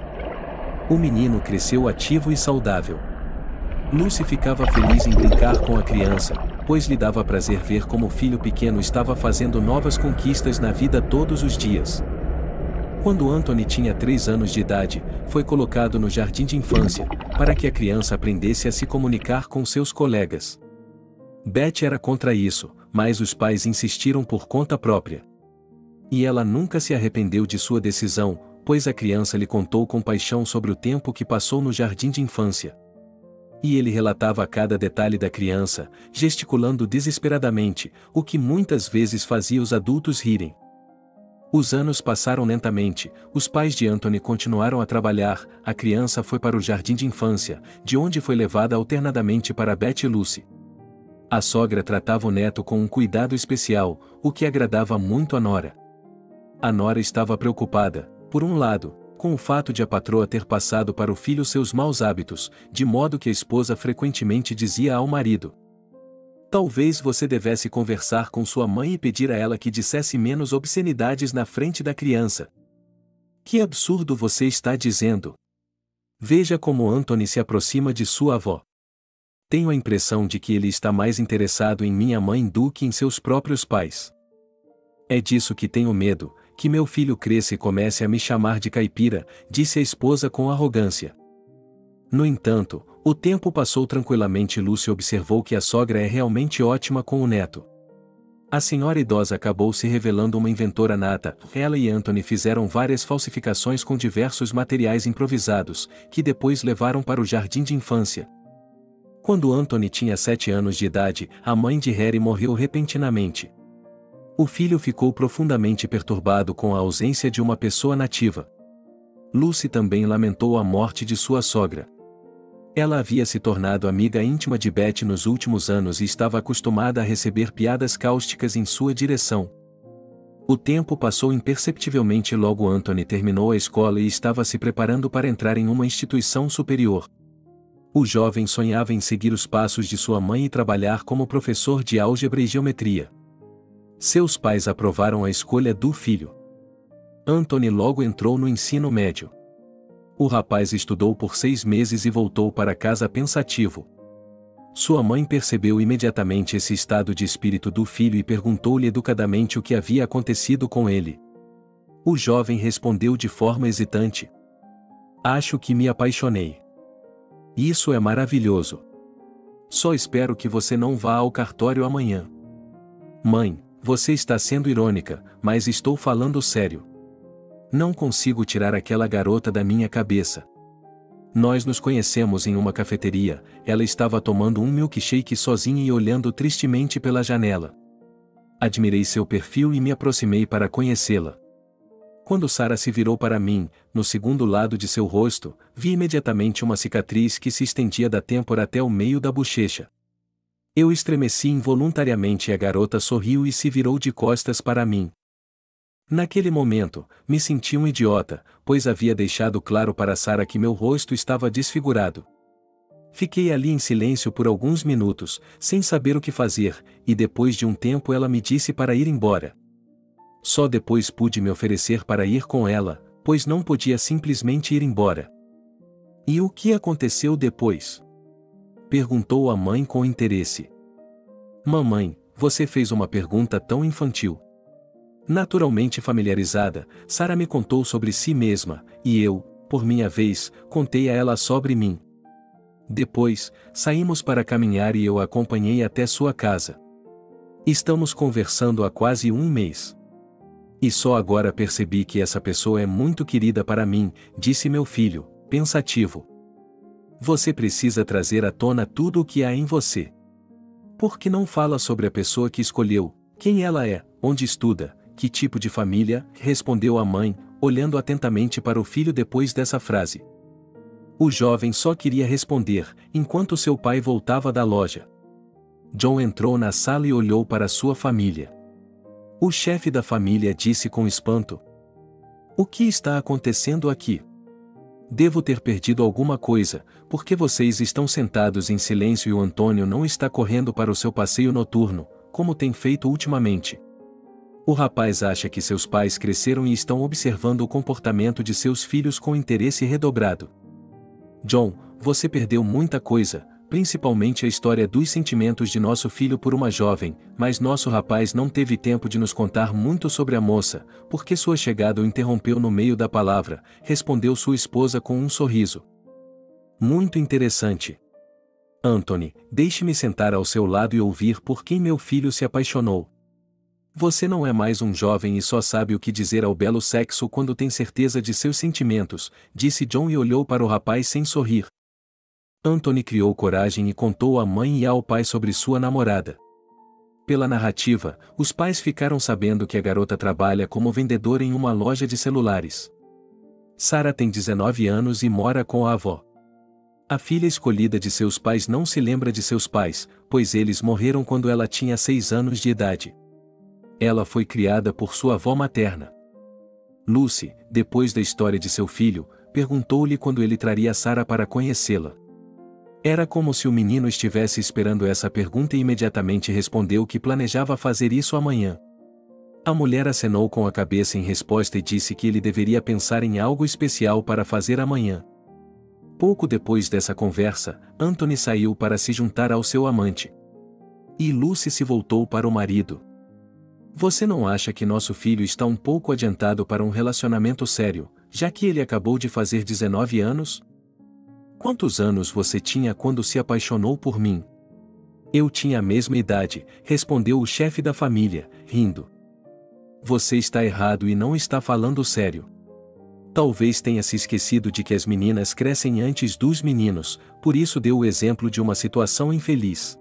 O menino cresceu ativo e saudável. Lucy ficava feliz em brincar com a criança, pois lhe dava prazer ver como o filho pequeno estava fazendo novas conquistas na vida todos os dias. Quando Anthony tinha 3 anos de idade, foi colocado no jardim de infância, para que a criança aprendesse a se comunicar com seus colegas. Beth era contra isso, mas os pais insistiram por conta própria. E ela nunca se arrependeu de sua decisão, pois a criança lhe contou com paixão sobre o tempo que passou no jardim de infância. E ele relatava cada detalhe da criança, gesticulando desesperadamente, o que muitas vezes fazia os adultos rirem. Os anos passaram lentamente, os pais de Anthony continuaram a trabalhar, a criança foi para o jardim de infância, de onde foi levada alternadamente para Beth e Lucy. A sogra tratava o neto com um cuidado especial, o que agradava muito a nora. A nora estava preocupada, por um lado, com o fato de a patroa ter passado para o filho seus maus hábitos, de modo que a esposa frequentemente dizia ao marido: talvez você devesse conversar com sua mãe e pedir a ela que dissesse menos obscenidades na frente da criança. Que absurdo você está dizendo! Veja como Anthony se aproxima de sua avó. Tenho a impressão de que ele está mais interessado em minha mãe do que em seus próprios pais. É disso que tenho medo, que meu filho cresça e comece a me chamar de caipira, disse a esposa com arrogância. No entanto, o tempo passou tranquilamente e Lucy observou que a sogra é realmente ótima com o neto. A senhora idosa acabou se revelando uma inventora nata. Ela e Anthony fizeram várias falsificações com diversos materiais improvisados, que depois levaram para o jardim de infância. Quando Anthony tinha 7 anos de idade, a mãe de Harry morreu repentinamente. O filho ficou profundamente perturbado com a ausência de uma pessoa nativa. Lucy também lamentou a morte de sua sogra. Ela havia se tornado amiga íntima de Beth nos últimos anos e estava acostumada a receber piadas cáusticas em sua direção. O tempo passou imperceptivelmente logo Anthony terminou a escola e estava se preparando para entrar em uma instituição superior. O jovem sonhava em seguir os passos de sua mãe e trabalhar como professor de álgebra e geometria. Seus pais aprovaram a escolha do filho. Anthony logo entrou no ensino médio. O rapaz estudou por 6 meses e voltou para casa pensativo. Sua mãe percebeu imediatamente esse estado de espírito do filho e perguntou-lhe educadamente o que havia acontecido com ele. O jovem respondeu de forma hesitante: "Acho que me apaixonei." "Isso é maravilhoso. Só espero que você não vá ao cartório amanhã." "Mãe, você está sendo irônica, mas estou falando sério. Não consigo tirar aquela garota da minha cabeça. Nós nos conhecemos em uma cafeteria, ela estava tomando um milkshake sozinha e olhando tristemente pela janela. Admirei seu perfil e me aproximei para conhecê-la. Quando Sarah se virou para mim, no segundo lado de seu rosto, vi imediatamente uma cicatriz que se estendia da têmpora até o meio da bochecha. Eu estremeci involuntariamente e a garota sorriu e se virou de costas para mim. Naquele momento, me senti um idiota, pois havia deixado claro para Sarah que meu rosto estava desfigurado. Fiquei ali em silêncio por alguns minutos, sem saber o que fazer, e depois de um tempo ela me disse para ir embora. Só depois pude me oferecer para ir com ela, pois não podia simplesmente ir embora. "E o que aconteceu depois?" perguntou a mãe com interesse. "Mamãe, você fez uma pergunta tão infantil." Naturalmente familiarizada, Sarah me contou sobre si mesma, e eu, por minha vez, contei a ela sobre mim. Depois, saímos para caminhar e eu a acompanhei até sua casa. Estamos conversando há quase um mês. "E só agora percebi que essa pessoa é muito querida para mim", disse meu filho, pensativo. "Você precisa trazer à tona tudo o que há em você. Por que não fala sobre a pessoa que escolheu, quem ela é, onde estuda, que tipo de família?", respondeu a mãe, olhando atentamente para o filho depois dessa frase. O jovem só queria responder, enquanto seu pai voltava da loja. John entrou na sala e olhou para sua família. O chefe da família disse com espanto: "O que está acontecendo aqui? Devo ter perdido alguma coisa, porque vocês estão sentados em silêncio e o Antônio não está correndo para o seu passeio noturno, como tem feito ultimamente." O rapaz acha que seus pais cresceram e estão observando o comportamento de seus filhos com interesse redobrado. "John, você perdeu muita coisa, principalmente a história dos sentimentos de nosso filho por uma jovem, mas nosso rapaz não teve tempo de nos contar muito sobre a moça, porque sua chegada o interrompeu no meio da palavra", respondeu sua esposa com um sorriso. "Muito interessante. Anthony, deixe-me sentar ao seu lado e ouvir por quem meu filho se apaixonou. Você não é mais um jovem e só sabe o que dizer ao belo sexo quando tem certeza de seus sentimentos", disse John e olhou para o rapaz sem sorrir. Anthony criou coragem e contou à mãe e ao pai sobre sua namorada. Pela narrativa, os pais ficaram sabendo que a garota trabalha como vendedora em uma loja de celulares. Sarah tem 19 anos e mora com a avó. A filha escolhida de seus pais não se lembra de seus pais, pois eles morreram quando ela tinha 6 anos de idade. Ela foi criada por sua avó materna. Lucy, depois da história de seu filho, perguntou-lhe quando ele traria Sarah para conhecê-la. Era como se o menino estivesse esperando essa pergunta e imediatamente respondeu que planejava fazer isso amanhã. A mulher acenou com a cabeça em resposta e disse que ele deveria pensar em algo especial para fazer amanhã. Pouco depois dessa conversa, Anthony saiu para se juntar ao seu amante. E Lucy se voltou para o marido. "Você não acha que nosso filho está um pouco adiantado para um relacionamento sério, já que ele acabou de fazer 19 anos? Quantos anos você tinha quando se apaixonou por mim?" Eu tinha a mesma idade, respondeu o chefe da família, rindo. Você está errado e não está falando sério. Talvez tenha se esquecido de que as meninas crescem antes dos meninos, por isso deu o exemplo de uma situação infeliz.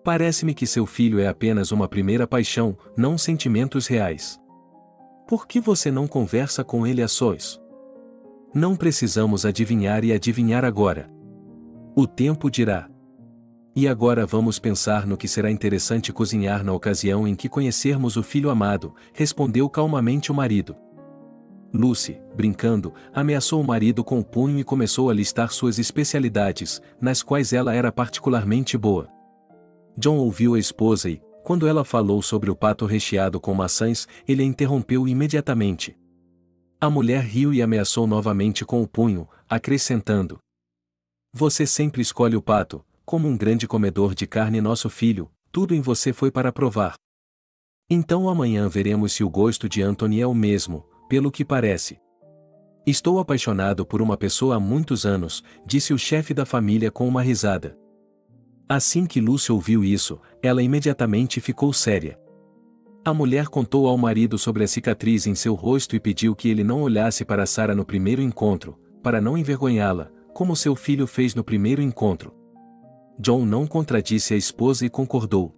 Parece-me que seu filho é apenas uma primeira paixão, não sentimentos reais. Por que você não conversa com ele a sós? Não precisamos adivinhar e adivinhar agora. O tempo dirá. E agora vamos pensar no que será interessante cozinhar na ocasião em que conhecermos o filho amado, respondeu calmamente o marido. Lucy, brincando, ameaçou o marido com o punho e começou a listar suas especialidades, nas quais ela era particularmente boa. John ouviu a esposa e, quando ela falou sobre o pato recheado com maçãs, ele a interrompeu imediatamente. A mulher riu e ameaçou novamente com o punho, acrescentando: Você sempre escolhe o pato, como um grande comedor de carne nosso filho, tudo em você foi para provar. Então amanhã veremos se o gosto de Anthony é o mesmo, pelo que parece. Estou apaixonado por uma pessoa há muitos anos, disse o chefe da família com uma risada. Assim que Lucy ouviu isso, ela imediatamente ficou séria. A mulher contou ao marido sobre a cicatriz em seu rosto e pediu que ele não olhasse para Sarah no primeiro encontro, para não envergonhá-la, como seu filho fez no primeiro encontro. John não contradisse a esposa e concordou.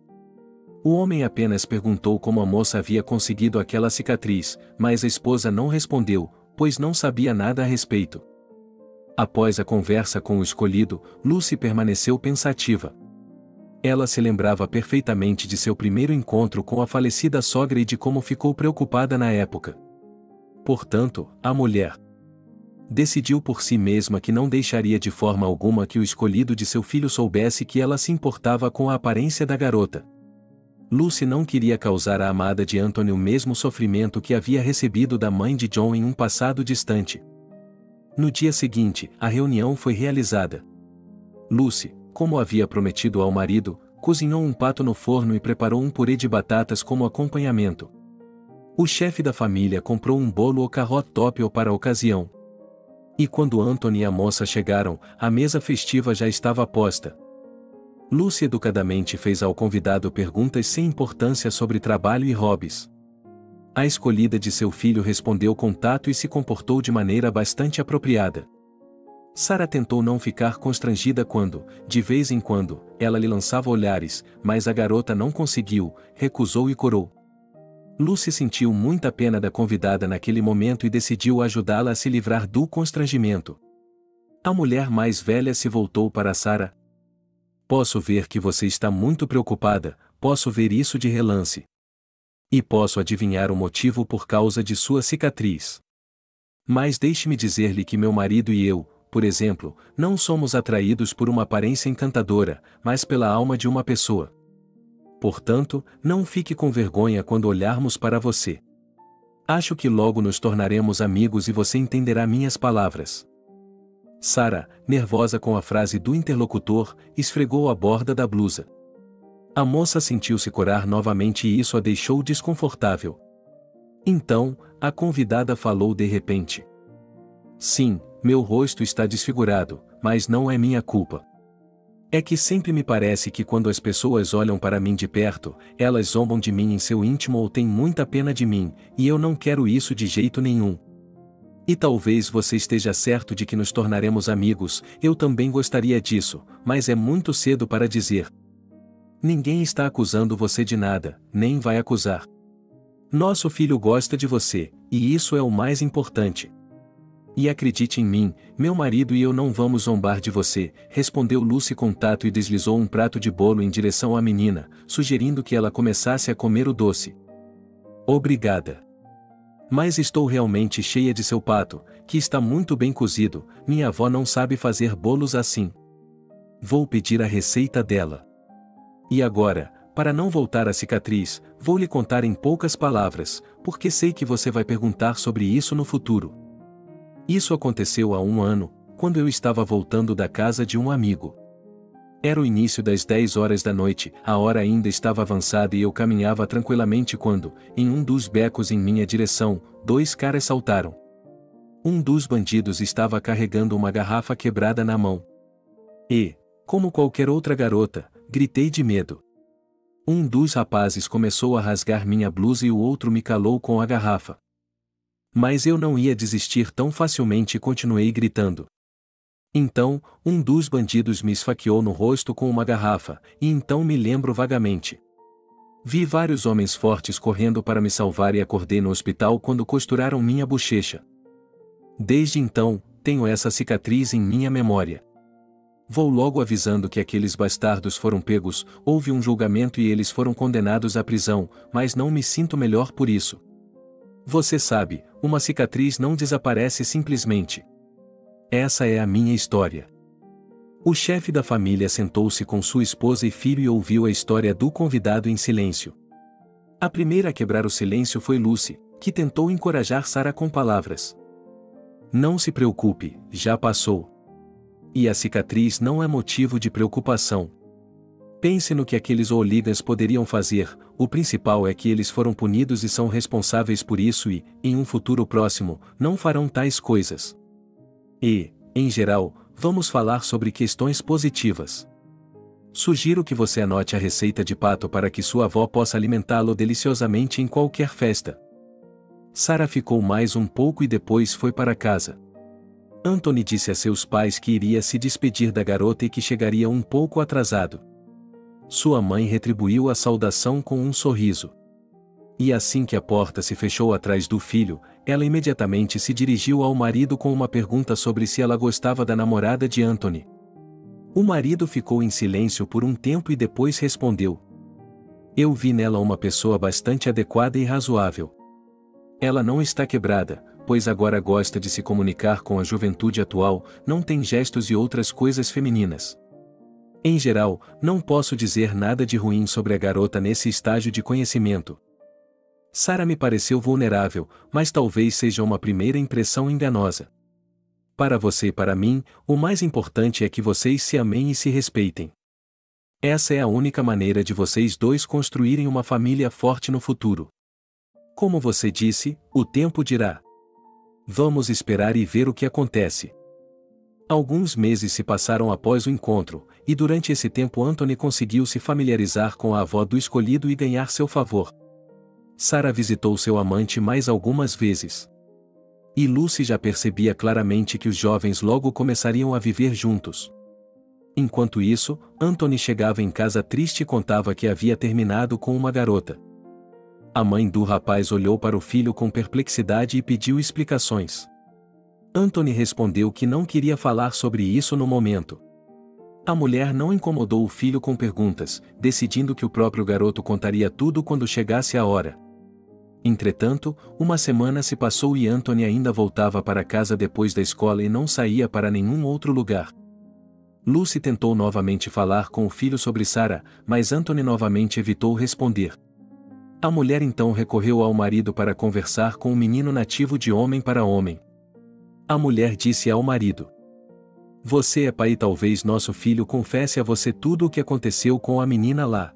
O homem apenas perguntou como a moça havia conseguido aquela cicatriz, mas a esposa não respondeu, pois não sabia nada a respeito. Após a conversa com o escolhido, Lucy permaneceu pensativa. Ela se lembrava perfeitamente de seu primeiro encontro com a falecida sogra e de como ficou preocupada na época. Portanto, a mulher decidiu por si mesma que não deixaria de forma alguma que o escolhido de seu filho soubesse que ela se importava com a aparência da garota. Lucy não queria causar à amada de Anthony o mesmo sofrimento que havia recebido da mãe de John em um passado distante. No dia seguinte, a reunião foi realizada. Lucy, como havia prometido ao marido, cozinhou um pato no forno e preparou um purê de batatas como acompanhamento. O chefe da família comprou um bolo ou carrot top para a ocasião. E quando Anthony e a moça chegaram, a mesa festiva já estava posta. Lucy educadamente fez ao convidado perguntas sem importância sobre trabalho e hobbies. A escolhida de seu filho respondeu com tato e se comportou de maneira bastante apropriada. Sarah tentou não ficar constrangida quando, de vez em quando, ela lhe lançava olhares, mas a garota não conseguiu, recusou e corou. Lucy sentiu muita pena da convidada naquele momento e decidiu ajudá-la a se livrar do constrangimento. A mulher mais velha se voltou para Sarah. Posso ver que você está muito preocupada, posso ver isso de relance. E posso adivinhar o motivo por causa de sua cicatriz. Mas deixe-me dizer-lhe que meu marido e eu, por exemplo, não somos atraídos por uma aparência encantadora, mas pela alma de uma pessoa. Portanto, não fique com vergonha quando olharmos para você. Acho que logo nos tornaremos amigos e você entenderá minhas palavras. Sarah, nervosa com a frase do interlocutor, esfregou a borda da blusa. A moça sentiu-se corar novamente e isso a deixou desconfortável. Então, a convidada falou de repente. Sim, meu rosto está desfigurado, mas não é minha culpa. É que sempre me parece que quando as pessoas olham para mim de perto, elas zombam de mim em seu íntimo ou têm muita pena de mim, e eu não quero isso de jeito nenhum. E talvez você esteja certo de que nos tornaremos amigos, eu também gostaria disso, mas é muito cedo para dizer. Ninguém está acusando você de nada, nem vai acusar. Nosso filho gosta de você, e isso é o mais importante. E acredite em mim, meu marido e eu não vamos zombar de você, respondeu Lucy com tato e deslizou um prato de bolo em direção à menina, sugerindo que ela começasse a comer o doce. Obrigada. Mas estou realmente cheia de seu pato, que está muito bem cozido, minha avó não sabe fazer bolos assim. Vou pedir a receita dela. E agora, para não voltar à cicatriz, vou lhe contar em poucas palavras, porque sei que você vai perguntar sobre isso no futuro. Isso aconteceu há 1 ano, quando eu estava voltando da casa de um amigo. Era o início das 10 horas da noite, a hora ainda estava avançada e eu caminhava tranquilamente quando, em um dos becos em minha direção, 2 caras saltaram. Um dos bandidos estava carregando uma garrafa quebrada na mão. E, como qualquer outra garota, gritei de medo. Um dos rapazes começou a rasgar minha blusa e o outro me calou com a garrafa. Mas eu não ia desistir tão facilmente e continuei gritando. Então, um dos bandidos me esfaqueou no rosto com uma garrafa, e então me lembro vagamente. Vi vários homens fortes correndo para me salvar e acordei no hospital quando costuraram minha bochecha. Desde então, tenho essa cicatriz em minha memória. Vou logo avisando que aqueles bastardos foram pegos, houve um julgamento e eles foram condenados à prisão, mas não me sinto melhor por isso. Você sabe, uma cicatriz não desaparece simplesmente. Essa é a minha história. O chefe da família sentou-se com sua esposa e filho e ouviu a história do convidado em silêncio. A primeira a quebrar o silêncio foi Lucy, que tentou encorajar Sarah com palavras. Não se preocupe, já passou. E a cicatriz não é motivo de preocupação. Pense no que aqueles hooligans poderiam fazer, o principal é que eles foram punidos e são responsáveis por isso e, em um futuro próximo, não farão tais coisas. E, em geral, vamos falar sobre questões positivas. Sugiro que você anote a receita de pato para que sua avó possa alimentá-lo deliciosamente em qualquer festa. Sarah ficou mais um pouco e depois foi para casa. Anthony disse a seus pais que iria se despedir da garota e que chegaria um pouco atrasado. Sua mãe retribuiu a saudação com um sorriso. E assim que a porta se fechou atrás do filho, ela imediatamente se dirigiu ao marido com uma pergunta sobre se ela gostava da namorada de Anthony. O marido ficou em silêncio por um tempo e depois respondeu: Eu vi nela uma pessoa bastante adequada e razoável. Ela não está quebrada, pois agora gosta de se comunicar com a juventude atual, não tem gestos e outras coisas femininas. Em geral, não posso dizer nada de ruim sobre a garota nesse estágio de conhecimento. Sarah me pareceu vulnerável, mas talvez seja uma primeira impressão enganosa. Para você e para mim, o mais importante é que vocês se amem e se respeitem. Essa é a única maneira de vocês dois construírem uma família forte no futuro. Como você disse, o tempo dirá. Vamos esperar e ver o que acontece. Alguns meses se passaram após o encontro, e durante esse tempo Anthony conseguiu se familiarizar com a avó do escolhido e ganhar seu favor. Sarah visitou seu amante mais algumas vezes. E Lucy já percebia claramente que os jovens logo começariam a viver juntos. Enquanto isso, Anthony chegava em casa triste e contava que havia terminado com uma garota. A mãe do rapaz olhou para o filho com perplexidade e pediu explicações. Anthony respondeu que não queria falar sobre isso no momento. A mulher não incomodou o filho com perguntas, decidindo que o próprio garoto contaria tudo quando chegasse a hora. Entretanto, uma semana se passou e Anthony ainda voltava para casa depois da escola e não saía para nenhum outro lugar. Lucy tentou novamente falar com o filho sobre Sarah, mas Anthony novamente evitou responder. A mulher então recorreu ao marido para conversar com o menino nativo de homem para homem. A mulher disse ao marido: Você é pai e talvez nosso filho confesse a você tudo o que aconteceu com a menina lá.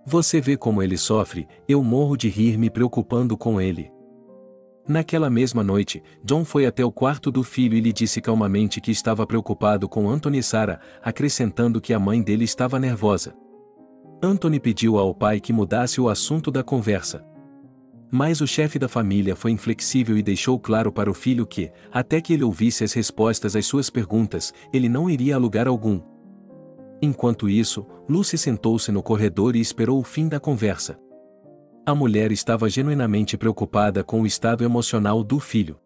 Você vê como ele sofre, eu morro de rir me preocupando com ele. Naquela mesma noite, John foi até o quarto do filho e lhe disse calmamente que estava preocupado com Anthony e Sarah, acrescentando que a mãe dele estava nervosa. Anthony pediu ao pai que mudasse o assunto da conversa. Mas o chefe da família foi inflexível e deixou claro para o filho que, até que ele ouvisse as respostas às suas perguntas, ele não iria a lugar algum. Enquanto isso, Lucy sentou-se no corredor e esperou o fim da conversa. A mulher estava genuinamente preocupada com o estado emocional do filho.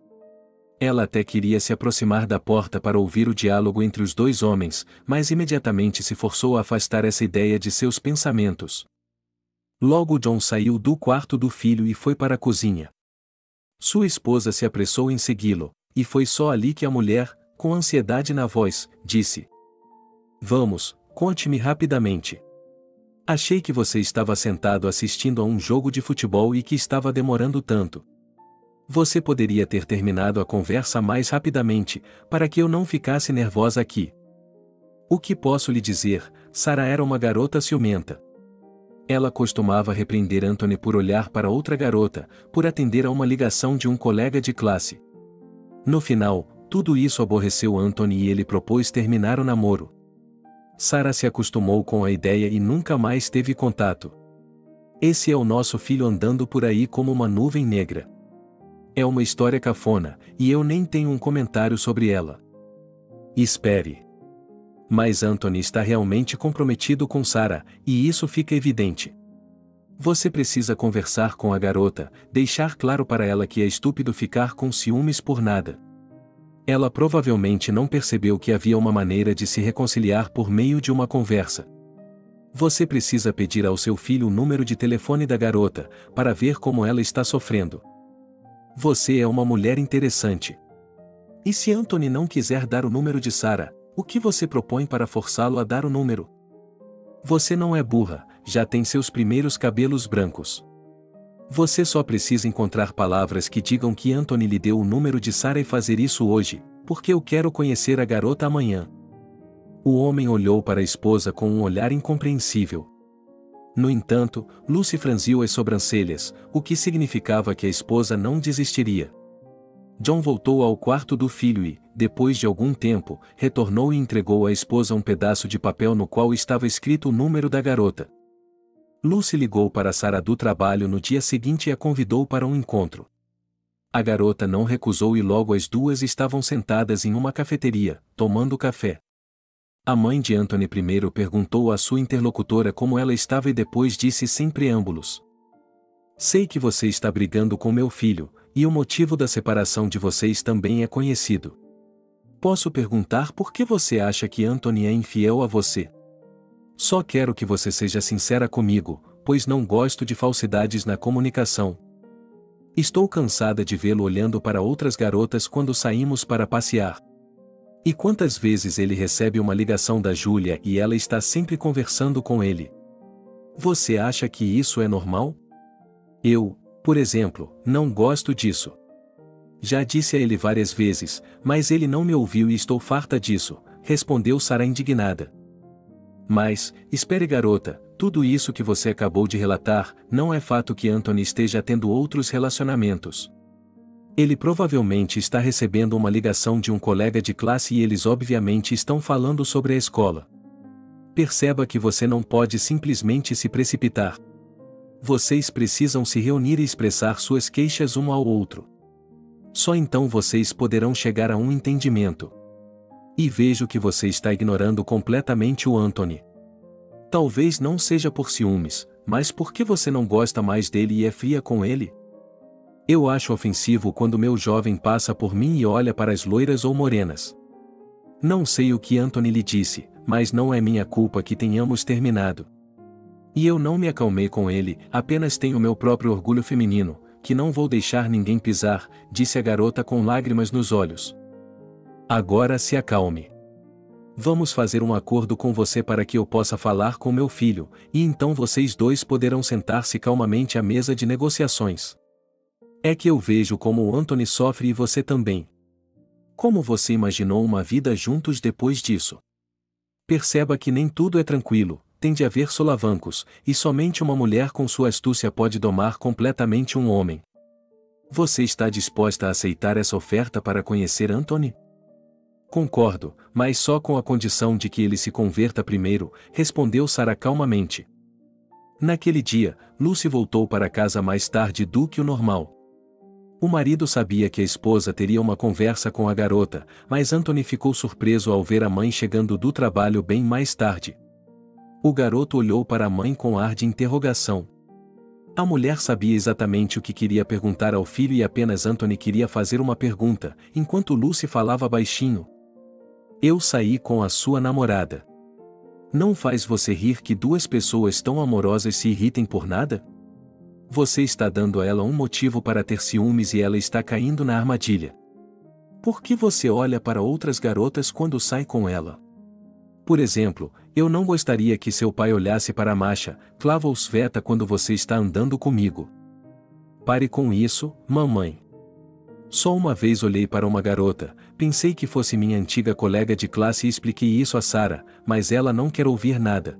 Ela até queria se aproximar da porta para ouvir o diálogo entre os dois homens, mas imediatamente se forçou a afastar essa ideia de seus pensamentos. Logo John saiu do quarto do filho e foi para a cozinha. Sua esposa se apressou em segui-lo, e foi só ali que a mulher, com ansiedade na voz, disse: Vamos, conte-me rapidamente. Achei que você estava sentado assistindo a um jogo de futebol e que estava demorando tanto. Você poderia ter terminado a conversa mais rapidamente, para que eu não ficasse nervosa aqui. O que posso lhe dizer, Sarah era uma garota ciumenta. Ela costumava repreender Anthony por olhar para outra garota, por atender a uma ligação de um colega de classe. No final, tudo isso aborreceu Anthony e ele propôs terminar o namoro. Sarah se acostumou com a ideia e nunca mais teve contato. Esse é o nosso filho andando por aí como uma nuvem negra. É uma história cafona, e eu nem tenho um comentário sobre ela. Espere. Mas Anthony está realmente comprometido com Sarah, e isso fica evidente. Você precisa conversar com a garota, deixar claro para ela que é estúpido ficar com ciúmes por nada. Ela provavelmente não percebeu que havia uma maneira de se reconciliar por meio de uma conversa. Você precisa pedir ao seu filho o número de telefone da garota, para ver como ela está sofrendo. Você é uma mulher interessante. E se Anthony não quiser dar o número de Sarah, o que você propõe para forçá-lo a dar o número? Você não é burra, já tem seus primeiros cabelos brancos. Você só precisa encontrar palavras que digam que Anthony lhe deu o número de Sarah e fazer isso hoje, porque eu quero conhecer a garota amanhã. O homem olhou para a esposa com um olhar incompreensível. No entanto, Lucy franziu as sobrancelhas, o que significava que a esposa não desistiria. John voltou ao quarto do filho e, depois de algum tempo, retornou e entregou à esposa um pedaço de papel no qual estava escrito o número da garota. Lucy ligou para Sarah do trabalho no dia seguinte e a convidou para um encontro. A garota não recusou e logo as duas estavam sentadas em uma cafeteria, tomando café. A mãe de Anthony primeiro perguntou à sua interlocutora como ela estava e depois disse sem preâmbulos: "Sei que você está brigando com meu filho, e o motivo da separação de vocês também é conhecido. Posso perguntar por que você acha que Anthony é infiel a você? Só quero que você seja sincera comigo, pois não gosto de falsidades na comunicação. Estou cansada de vê-lo olhando para outras garotas quando saímos para passear. E quantas vezes ele recebe uma ligação da Júlia e ela está sempre conversando com ele? Você acha que isso é normal? Eu, por exemplo, não gosto disso. Já disse a ele várias vezes, mas ele não me ouviu e estou farta disso", respondeu Sarah indignada. "Mas, espere garota, tudo isso que você acabou de relatar, não é fato que Anthony esteja tendo outros relacionamentos. Ele provavelmente está recebendo uma ligação de um colega de classe e eles obviamente estão falando sobre a escola. Perceba que você não pode simplesmente se precipitar. Vocês precisam se reunir e expressar suas queixas um ao outro. Só então vocês poderão chegar a um entendimento. E vejo que você está ignorando completamente o Anthony. Talvez não seja por ciúmes, mas porque você não gosta mais dele e é fria com ele? Eu acho ofensivo quando meu jovem passa por mim e olha para as loiras ou morenas. Não sei o que Anthony lhe disse, mas não é minha culpa que tenhamos terminado. E eu não me acalmei com ele, apenas tenho meu próprio orgulho feminino, que não vou deixar ninguém pisar", disse a garota com lágrimas nos olhos. "Agora se acalme. Vamos fazer um acordo com você para que eu possa falar com meu filho, e então vocês dois poderão sentar-se calmamente à mesa de negociações. É que eu vejo como o Anthony sofre e você também. Como você imaginou uma vida juntos depois disso? Perceba que nem tudo é tranquilo, tem de haver solavancos, e somente uma mulher com sua astúcia pode domar completamente um homem. Você está disposta a aceitar essa oferta para conhecer Anthony?" "Concordo, mas só com a condição de que ele se converta primeiro", respondeu Sarah calmamente. Naquele dia, Lucy voltou para casa mais tarde do que o normal. O marido sabia que a esposa teria uma conversa com a garota, mas Anthony ficou surpreso ao ver a mãe chegando do trabalho bem mais tarde. O garoto olhou para a mãe com ar de interrogação. A mulher sabia exatamente o que queria perguntar ao filho e apenas Anthony queria fazer uma pergunta, enquanto Lucy falava baixinho. "Eu saí com a sua namorada. Não faz você rir que duas pessoas tão amorosas se irritem por nada? Você está dando a ela um motivo para ter ciúmes e ela está caindo na armadilha. Por que você olha para outras garotas quando sai com ela? Por exemplo, eu não gostaria que seu pai olhasse para a Masha, Clava ou Sveta quando você está andando comigo. Pare com isso, mamãe. Só uma vez olhei para uma garota, pensei que fosse minha antiga colega de classe e expliquei isso a Sarah, mas ela não quer ouvir nada.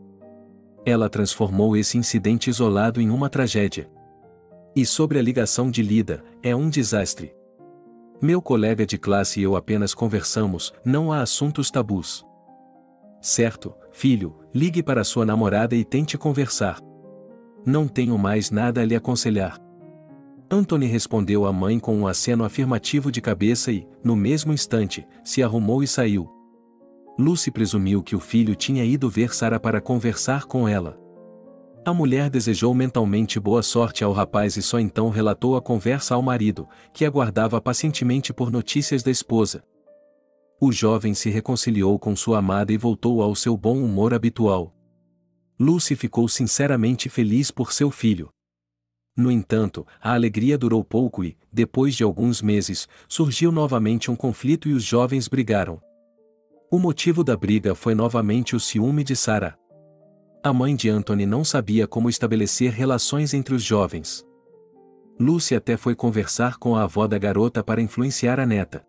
Ela transformou esse incidente isolado em uma tragédia. E sobre a ligação de Lida, é um desastre. Meu colega de classe e eu apenas conversamos, não há assuntos tabus. Certo, Filho, ligue para sua namorada e tente conversar. Não tenho mais nada a lhe aconselhar. Anthony respondeu à mãe com um aceno afirmativo de cabeça e, no mesmo instante, se arrumou e saiu. Lucy presumiu que o filho tinha ido ver Sarah para conversar com ela. A mulher desejou mentalmente boa sorte ao rapaz e só então relatou a conversa ao marido, que aguardava pacientemente por notícias da esposa. O jovem se reconciliou com sua amada e voltou ao seu bom humor habitual. Lucy ficou sinceramente feliz por seu filho. No entanto, a alegria durou pouco e, depois de alguns meses, surgiu novamente um conflito e os jovens brigaram. O motivo da briga foi novamente o ciúme de Sarah. A mãe de Anthony não sabia como estabelecer relações entre os jovens. Lucy até foi conversar com a avó da garota para influenciar a neta.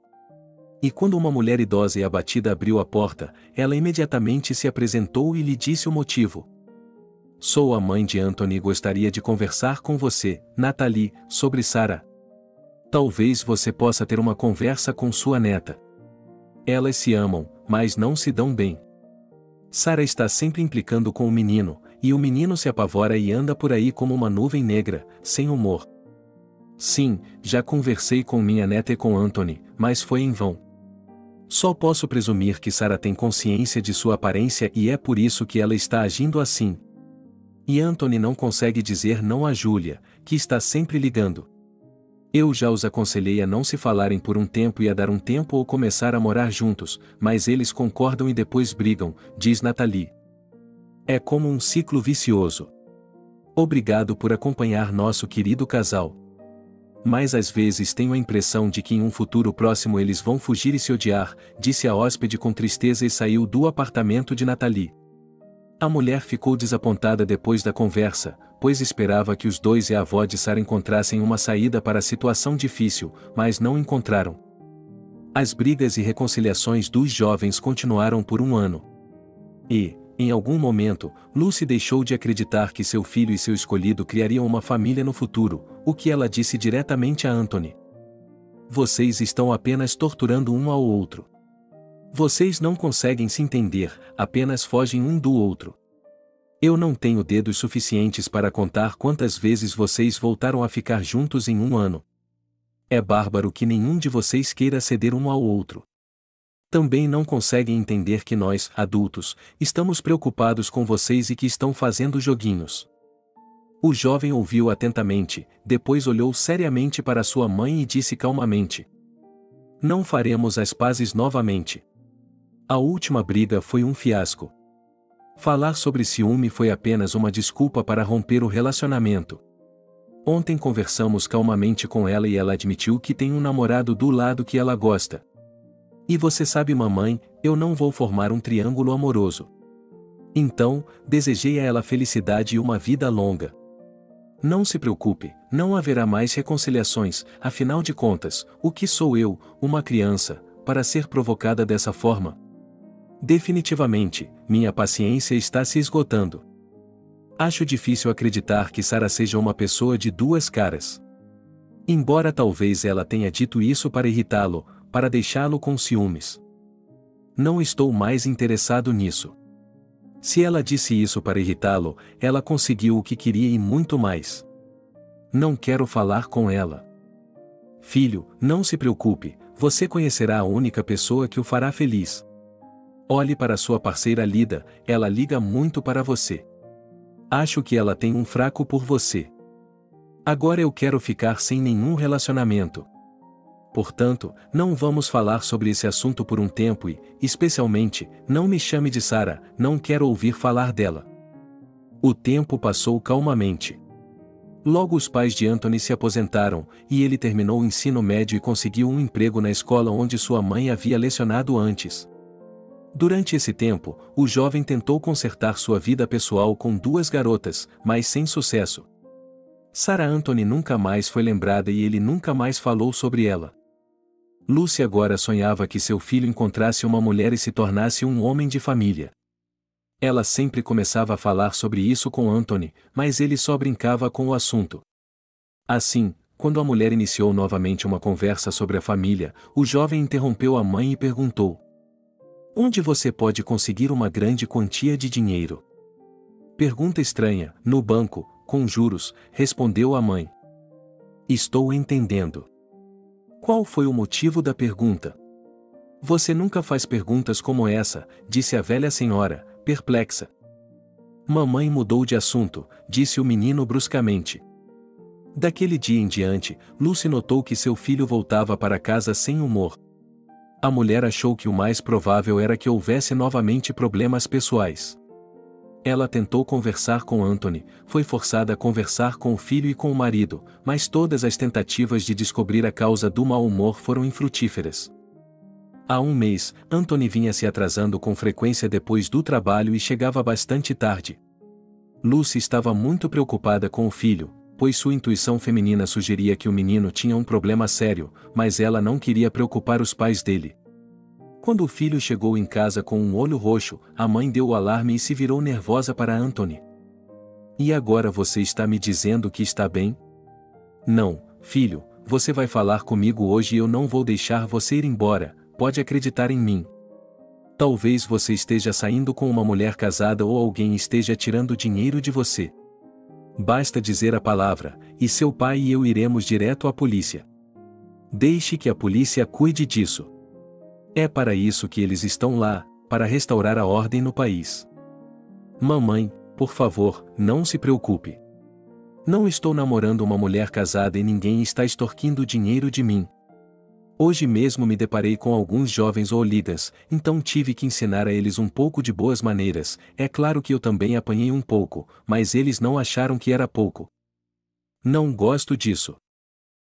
E quando uma mulher idosa e abatida abriu a porta, ela imediatamente se apresentou e lhe disse o motivo. Sou a mãe de Anthony e gostaria de conversar com você, Natalie, sobre Sarah. Talvez você possa ter uma conversa com sua neta. Elas se amam, mas não se dão bem. Sarah está sempre implicando com o menino, e o menino se apavora e anda por aí como uma nuvem negra, sem humor. Sim, já conversei com minha neta e com Anthony, mas foi em vão. Só posso presumir que Sarah tem consciência de sua aparência e é por isso que ela está agindo assim. E Anthony não consegue dizer não a Julia, que está sempre ligando. Eu já os aconselhei a não se falarem por um tempo e a dar um tempo ou começar a morar juntos, mas eles concordam e depois brigam, diz Natalie. É como um ciclo vicioso. Obrigado por acompanhar nosso querido casal. Mas às vezes tenho a impressão de que em um futuro próximo eles vão fugir e se odiar, disse a hóspede com tristeza e saiu do apartamento de Natalie. A mulher ficou desapontada depois da conversa, pois esperava que os dois e a avó de Sarah encontrassem uma saída para a situação difícil, mas não encontraram. As brigas e reconciliações dos jovens continuaram por um ano. E, em algum momento, Lucy deixou de acreditar que seu filho e seu escolhido criariam uma família no futuro, o que ela disse diretamente a Anthony. Vocês estão apenas torturando um ao outro. Vocês não conseguem se entender, apenas fogem um do outro. Eu não tenho dedos suficientes para contar quantas vezes vocês voltaram a ficar juntos em um ano. É bárbaro que nenhum de vocês queira ceder um ao outro. Também não conseguem entender que nós, adultos, estamos preocupados com vocês e que estão fazendo joguinhos. O jovem ouviu atentamente, depois olhou seriamente para sua mãe e disse calmamente: Não faremos as pazes novamente. A última briga foi um fiasco. Falar sobre ciúme foi apenas uma desculpa para romper o relacionamento. Ontem conversamos calmamente com ela e ela admitiu que tem um namorado do lado que ela gosta. E você sabe, mamãe, eu não vou formar um triângulo amoroso. Então, desejei a ela felicidade e uma vida longa. Não se preocupe, não haverá mais reconciliações, afinal de contas, o que sou eu, uma criança, para ser provocada dessa forma? Definitivamente, minha paciência está se esgotando. Acho difícil acreditar que Sarah seja uma pessoa de duas caras. Embora talvez ela tenha dito isso para irritá-lo, para deixá-lo com ciúmes. Não estou mais interessado nisso. Se ela disse isso para irritá-lo, ela conseguiu o que queria e muito mais. Não quero falar com ela. Filho, não se preocupe, você conhecerá a única pessoa que o fará feliz. Olhe para sua parceira Lida, ela liga muito para você. Acho que ela tem um fraco por você. Agora eu quero ficar sem nenhum relacionamento. Portanto, não vamos falar sobre esse assunto por um tempo e, especialmente, não me chame de Sarah, não quero ouvir falar dela. O tempo passou calmamente. Logo os pais de Anthony se aposentaram, e ele terminou o ensino médio e conseguiu um emprego na escola onde sua mãe havia lecionado antes. Durante esse tempo, o jovem tentou consertar sua vida pessoal com duas garotas, mas sem sucesso. Sarah Anthony nunca mais foi lembrada e ele nunca mais falou sobre ela. Lucy agora sonhava que seu filho encontrasse uma mulher e se tornasse um homem de família. Ela sempre começava a falar sobre isso com Anthony, mas ele só brincava com o assunto. Assim, quando a mulher iniciou novamente uma conversa sobre a família, o jovem interrompeu a mãe e perguntou: Onde você pode conseguir uma grande quantia de dinheiro? Pergunta estranha. No banco, com juros, respondeu a mãe. Estou entendendo. Qual foi o motivo da pergunta? Você nunca faz perguntas como essa, disse a velha senhora, perplexa. Mamãe mudou de assunto, disse o menino bruscamente. Daquele dia em diante, Lucy notou que seu filho voltava para casa sem humor. A mulher achou que o mais provável era que houvesse novamente problemas pessoais. Ela tentou conversar com Anthony, foi forçada a conversar com o filho e com o marido, mas todas as tentativas de descobrir a causa do mau humor foram infrutíferas. Há um mês, Anthony vinha se atrasando com frequência depois do trabalho e chegava bastante tarde. Lucy estava muito preocupada com o filho, pois sua intuição feminina sugeria que o menino tinha um problema sério, mas ela não queria preocupar os pais dele. Quando o filho chegou em casa com um olho roxo, a mãe deu o alarme e se virou nervosa para Anthony. E agora você está me dizendo que está bem? Não, filho, você vai falar comigo hoje e eu não vou deixar você ir embora, pode acreditar em mim. Talvez você esteja saindo com uma mulher casada ou alguém esteja tirando dinheiro de você. Basta dizer a palavra, e seu pai e eu iremos direto à polícia. Deixe que a polícia cuide disso. É para isso que eles estão lá, para restaurar a ordem no país. Mamãe, por favor, não se preocupe. Não estou namorando uma mulher casada e ninguém está extorquindo dinheiro de mim. Hoje mesmo me deparei com alguns jovens hooligans, então tive que ensinar a eles um pouco de boas maneiras. É claro que eu também apanhei um pouco, mas eles não acharam que era pouco. Não gosto disso.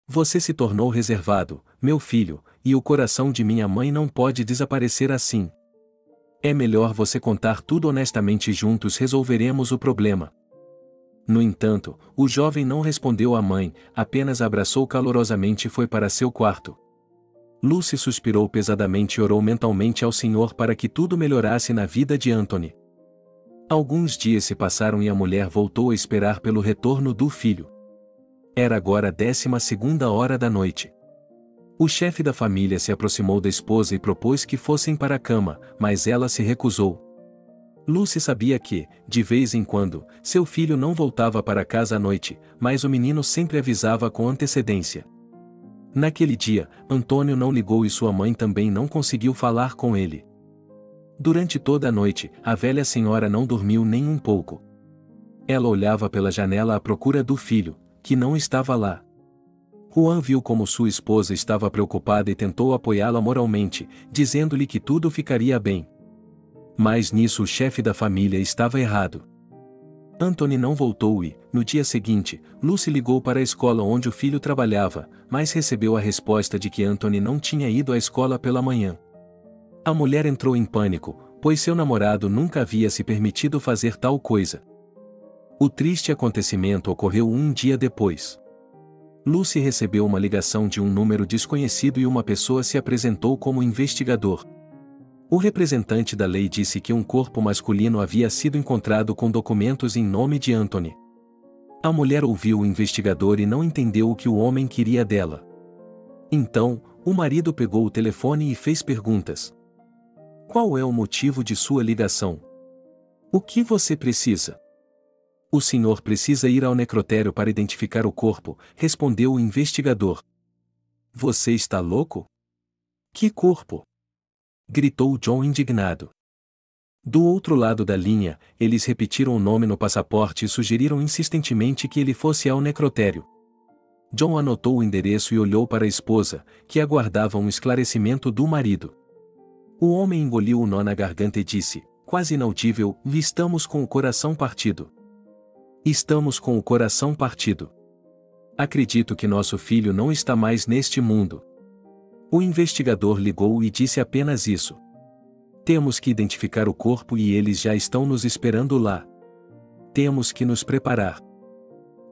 Você se tornou reservado, meu filho, e o coração de minha mãe não pode desaparecer assim. É melhor você contar tudo honestamente e juntos resolveremos o problema. No entanto, o jovem não respondeu à mãe, apenas a abraçou calorosamente e foi para seu quarto. Lucy suspirou pesadamente e orou mentalmente ao Senhor para que tudo melhorasse na vida de Anthony. Alguns dias se passaram e a mulher voltou a esperar pelo retorno do filho. Era agora a 12ª hora da noite. O chefe da família se aproximou da esposa e propôs que fossem para a cama, mas ela se recusou. Lucy sabia que, de vez em quando, seu filho não voltava para casa à noite, mas o menino sempre avisava com antecedência. Naquele dia, Antônio não ligou e sua mãe também não conseguiu falar com ele. Durante toda a noite, a velha senhora não dormiu nem um pouco. Ela olhava pela janela à procura do filho, que não estava lá. Juan viu como sua esposa estava preocupada e tentou apoiá-la moralmente, dizendo-lhe que tudo ficaria bem. Mas nisso o chefe da família estava errado. Anthony não voltou e, no dia seguinte, Lucy ligou para a escola onde o filho trabalhava, mas recebeu a resposta de que Anthony não tinha ido à escola pela manhã. A mulher entrou em pânico, pois seu namorado nunca havia se permitido fazer tal coisa. O triste acontecimento ocorreu um dia depois. Lucy recebeu uma ligação de um número desconhecido e uma pessoa se apresentou como investigador. O representante da lei disse que um corpo masculino havia sido encontrado com documentos em nome de Anthony. A mulher ouviu o investigador e não entendeu o que o homem queria dela. Então, o marido pegou o telefone e fez perguntas. Qual é o motivo de sua ligação? O que você precisa? O senhor precisa ir ao necrotério para identificar o corpo, respondeu o investigador. Você está louco? Que corpo? Gritou John indignado. Do outro lado da linha, eles repetiram o nome no passaporte e sugeriram insistentemente que ele fosse ao necrotério. John anotou o endereço e olhou para a esposa, que aguardava um esclarecimento do marido. O homem engoliu o nó na garganta e disse, quase inaudível, estamos com o coração partido. Estamos com o coração partido. Acredito que nosso filho não está mais neste mundo. O investigador ligou e disse apenas isso. Temos que identificar o corpo e eles já estão nos esperando lá. Temos que nos preparar.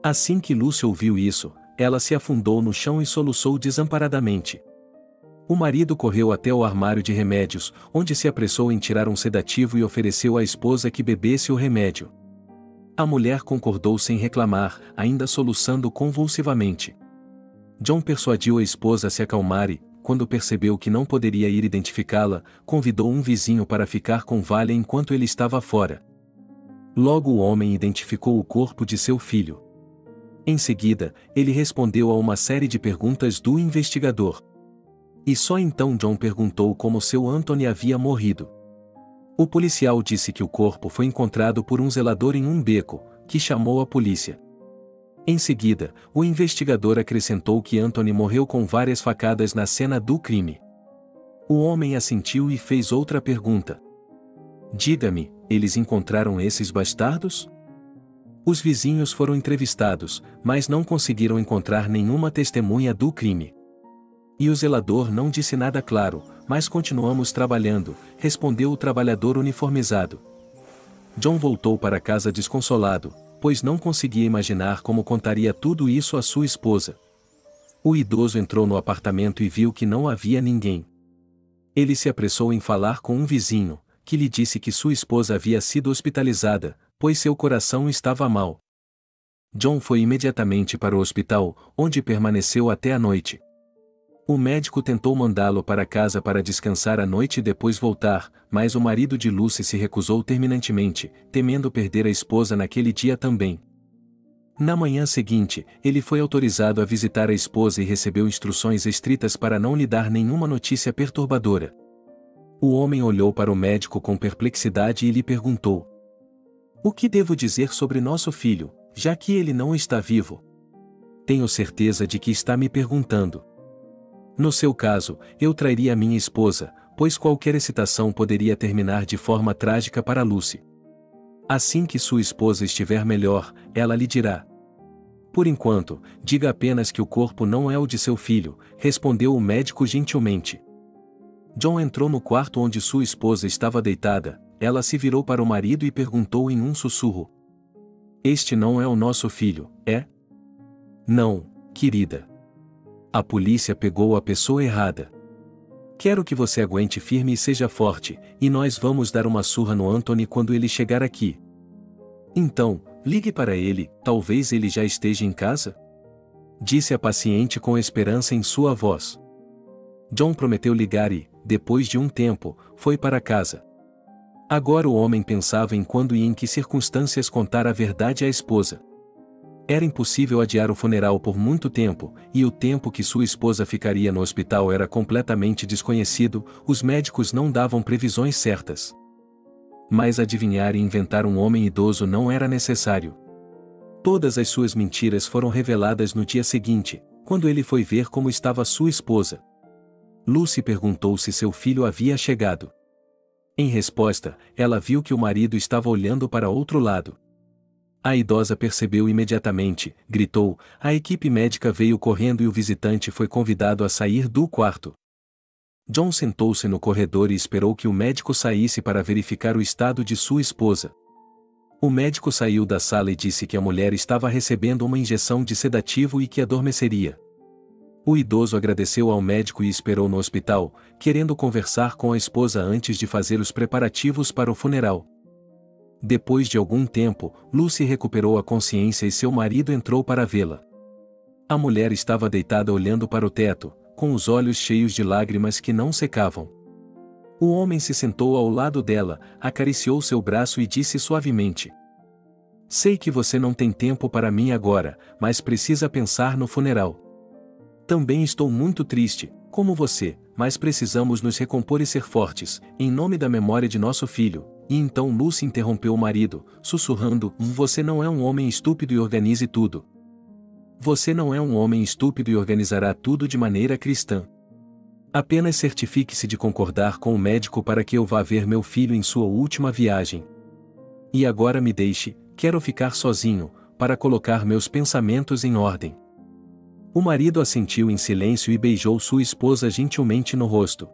Assim que Lucy ouviu isso, ela se afundou no chão e soluçou desamparadamente. O marido correu até o armário de remédios, onde se apressou em tirar um sedativo e ofereceu à esposa que bebesse o remédio. A mulher concordou sem reclamar, ainda soluçando convulsivamente. John persuadiu a esposa a se acalmar e, quando percebeu que não poderia ir identificá-la, convidou um vizinho para ficar com Valia enquanto ele estava fora. Logo o homem identificou o corpo de seu filho. Em seguida, ele respondeu a uma série de perguntas do investigador. E só então John perguntou como seu Anthony havia morrido. O policial disse que o corpo foi encontrado por um zelador em um beco, que chamou a polícia. Em seguida, o investigador acrescentou que Anthony morreu com várias facadas na cena do crime. O homem assentiu e fez outra pergunta. Diga-me, eles encontraram esses bastardos? Os vizinhos foram entrevistados, mas não conseguiram encontrar nenhuma testemunha do crime. E o zelador não disse nada claro, mas continuamos trabalhando, respondeu o trabalhador uniformizado. John voltou para casa desconsolado, pois não conseguia imaginar como contaria tudo isso à sua esposa. O idoso entrou no apartamento e viu que não havia ninguém. Ele se apressou em falar com um vizinho, que lhe disse que sua esposa havia sido hospitalizada, pois seu coração estava mal. John foi imediatamente para o hospital, onde permaneceu até a noite. O médico tentou mandá-lo para casa para descansar à noite e depois voltar, mas o marido de Lucy se recusou terminantemente, temendo perder a esposa naquele dia também. Na manhã seguinte, ele foi autorizado a visitar a esposa e recebeu instruções estritas para não lhe dar nenhuma notícia perturbadora. O homem olhou para o médico com perplexidade e lhe perguntou: "O que devo dizer sobre nosso filho, já que ele não está vivo?" "Tenho certeza de que está me perguntando. No seu caso, eu trairia minha esposa, pois qualquer excitação poderia terminar de forma trágica para Lucy. Assim que sua esposa estiver melhor, ela lhe dirá. Por enquanto, diga apenas que o corpo não é o de seu filho", respondeu o médico gentilmente. John entrou no quarto onde sua esposa estava deitada. Ela se virou para o marido e perguntou em um sussurro: "Este não é o nosso filho, é?" "Não, querida. A polícia pegou a pessoa errada. Quero que você aguente firme e seja forte, e nós vamos dar uma surra no Anthony quando ele chegar aqui." "Então, ligue para ele, talvez ele já esteja em casa?" disse a paciente com esperança em sua voz. John prometeu ligar e, depois de um tempo, foi para casa. Agora o homem pensava em quando e em que circunstâncias contar a verdade à esposa. Era impossível adiar o funeral por muito tempo, e o tempo que sua esposa ficaria no hospital era completamente desconhecido, os médicos não davam previsões certas. Mas adivinhar e inventar um homem idoso não era necessário. Todas as suas mentiras foram reveladas no dia seguinte, quando ele foi ver como estava sua esposa. Lucy perguntou se seu filho havia chegado. Em resposta, ela viu que o marido estava olhando para outro lado. A idosa percebeu imediatamente, gritou, a equipe médica veio correndo e o visitante foi convidado a sair do quarto. John sentou-se no corredor e esperou que o médico saísse para verificar o estado de sua esposa. O médico saiu da sala e disse que a mulher estava recebendo uma injeção de sedativo e que adormeceria. O idoso agradeceu ao médico e esperou no hospital, querendo conversar com a esposa antes de fazer os preparativos para o funeral. Depois de algum tempo, Lucy recuperou a consciência e seu marido entrou para vê-la. A mulher estava deitada olhando para o teto, com os olhos cheios de lágrimas que não secavam. O homem se sentou ao lado dela, acariciou seu braço e disse suavemente: "Sei que você não tem tempo para mim agora, mas precisa pensar no funeral. Também estou muito triste, como você, mas precisamos nos recompor e ser fortes, em nome da memória de nosso filho." E então Lucy interrompeu o marido, sussurrando: "Você não é um homem estúpido e organize tudo. Você não é um homem estúpido e organizará tudo de maneira cristã. Apenas certifique-se de concordar com o médico para que eu vá ver meu filho em sua última viagem. E agora me deixe, quero ficar sozinho, para colocar meus pensamentos em ordem." O marido assentiu em silêncio e beijou sua esposa gentilmente no rosto.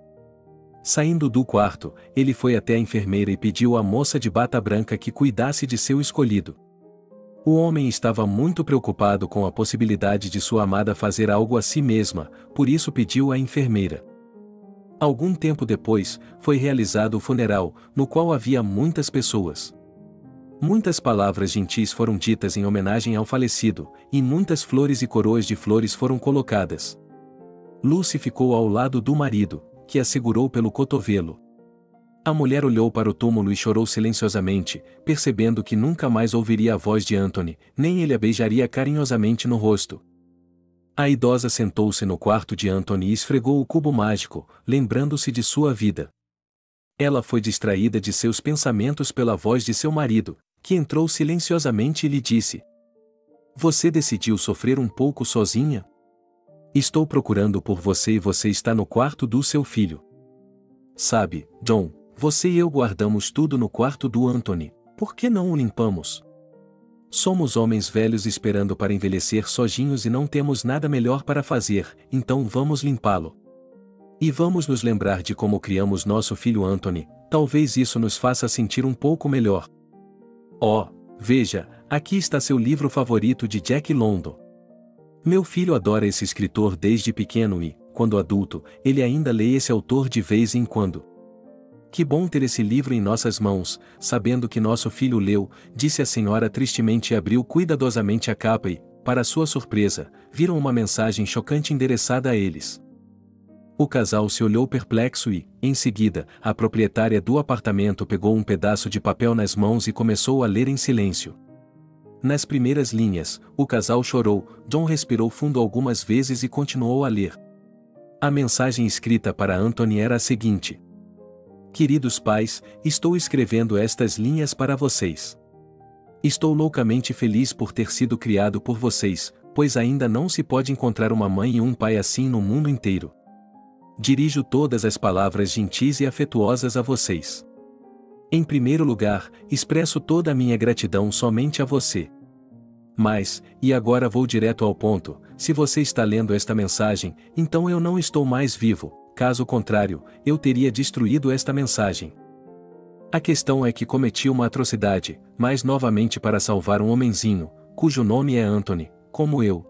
Saindo do quarto, ele foi até a enfermeira e pediu à moça de bata branca que cuidasse de seu escolhido. O homem estava muito preocupado com a possibilidade de sua amada fazer algo a si mesma, por isso pediu à enfermeira. Algum tempo depois, foi realizado o funeral, no qual havia muitas pessoas. Muitas palavras gentis foram ditas em homenagem ao falecido, e muitas flores e coroas de flores foram colocadas. Lucy ficou ao lado do marido, que a segurou pelo cotovelo. A mulher olhou para o túmulo e chorou silenciosamente, percebendo que nunca mais ouviria a voz de Anthony, nem ele a beijaria carinhosamente no rosto. A idosa sentou-se no quarto de Anthony e esfregou o cubo mágico, lembrando-se de sua vida. Ela foi distraída de seus pensamentos pela voz de seu marido, que entrou silenciosamente e lhe disse: "Você decidiu sofrer um pouco sozinha? Estou procurando por você e você está no quarto do seu filho. Sabe, John, você e eu guardamos tudo no quarto do Anthony, por que não o limpamos? Somos homens velhos esperando para envelhecer sozinhos e não temos nada melhor para fazer, então vamos limpá-lo. E vamos nos lembrar de como criamos nosso filho Anthony, talvez isso nos faça sentir um pouco melhor. Oh, veja, aqui está seu livro favorito de Jack London. Meu filho adora esse escritor desde pequeno e, quando adulto, ele ainda lê esse autor de vez em quando. Que bom ter esse livro em nossas mãos, sabendo que nosso filho leu", disse a senhora tristemente e abriu cuidadosamente a capa e, para sua surpresa, viram uma mensagem chocante endereçada a eles. O casal se olhou perplexo e, em seguida, a proprietária do apartamento pegou um pedaço de papel nas mãos e começou a ler em silêncio. Nas primeiras linhas, o casal chorou, John respirou fundo algumas vezes e continuou a ler. A mensagem escrita para Anthony era a seguinte: "Queridos pais, estou escrevendo estas linhas para vocês. Estou loucamente feliz por ter sido criado por vocês, pois ainda não se pode encontrar uma mãe e um pai assim no mundo inteiro. Dirijo todas as palavras gentis e afetuosas a vocês. Em primeiro lugar, expresso toda a minha gratidão somente a você. Mas, e agora vou direto ao ponto, se você está lendo esta mensagem, então eu não estou mais vivo, caso contrário, eu teria destruído esta mensagem. A questão é que cometi uma atrocidade, mas novamente para salvar um homenzinho, cujo nome é Anthony, como eu.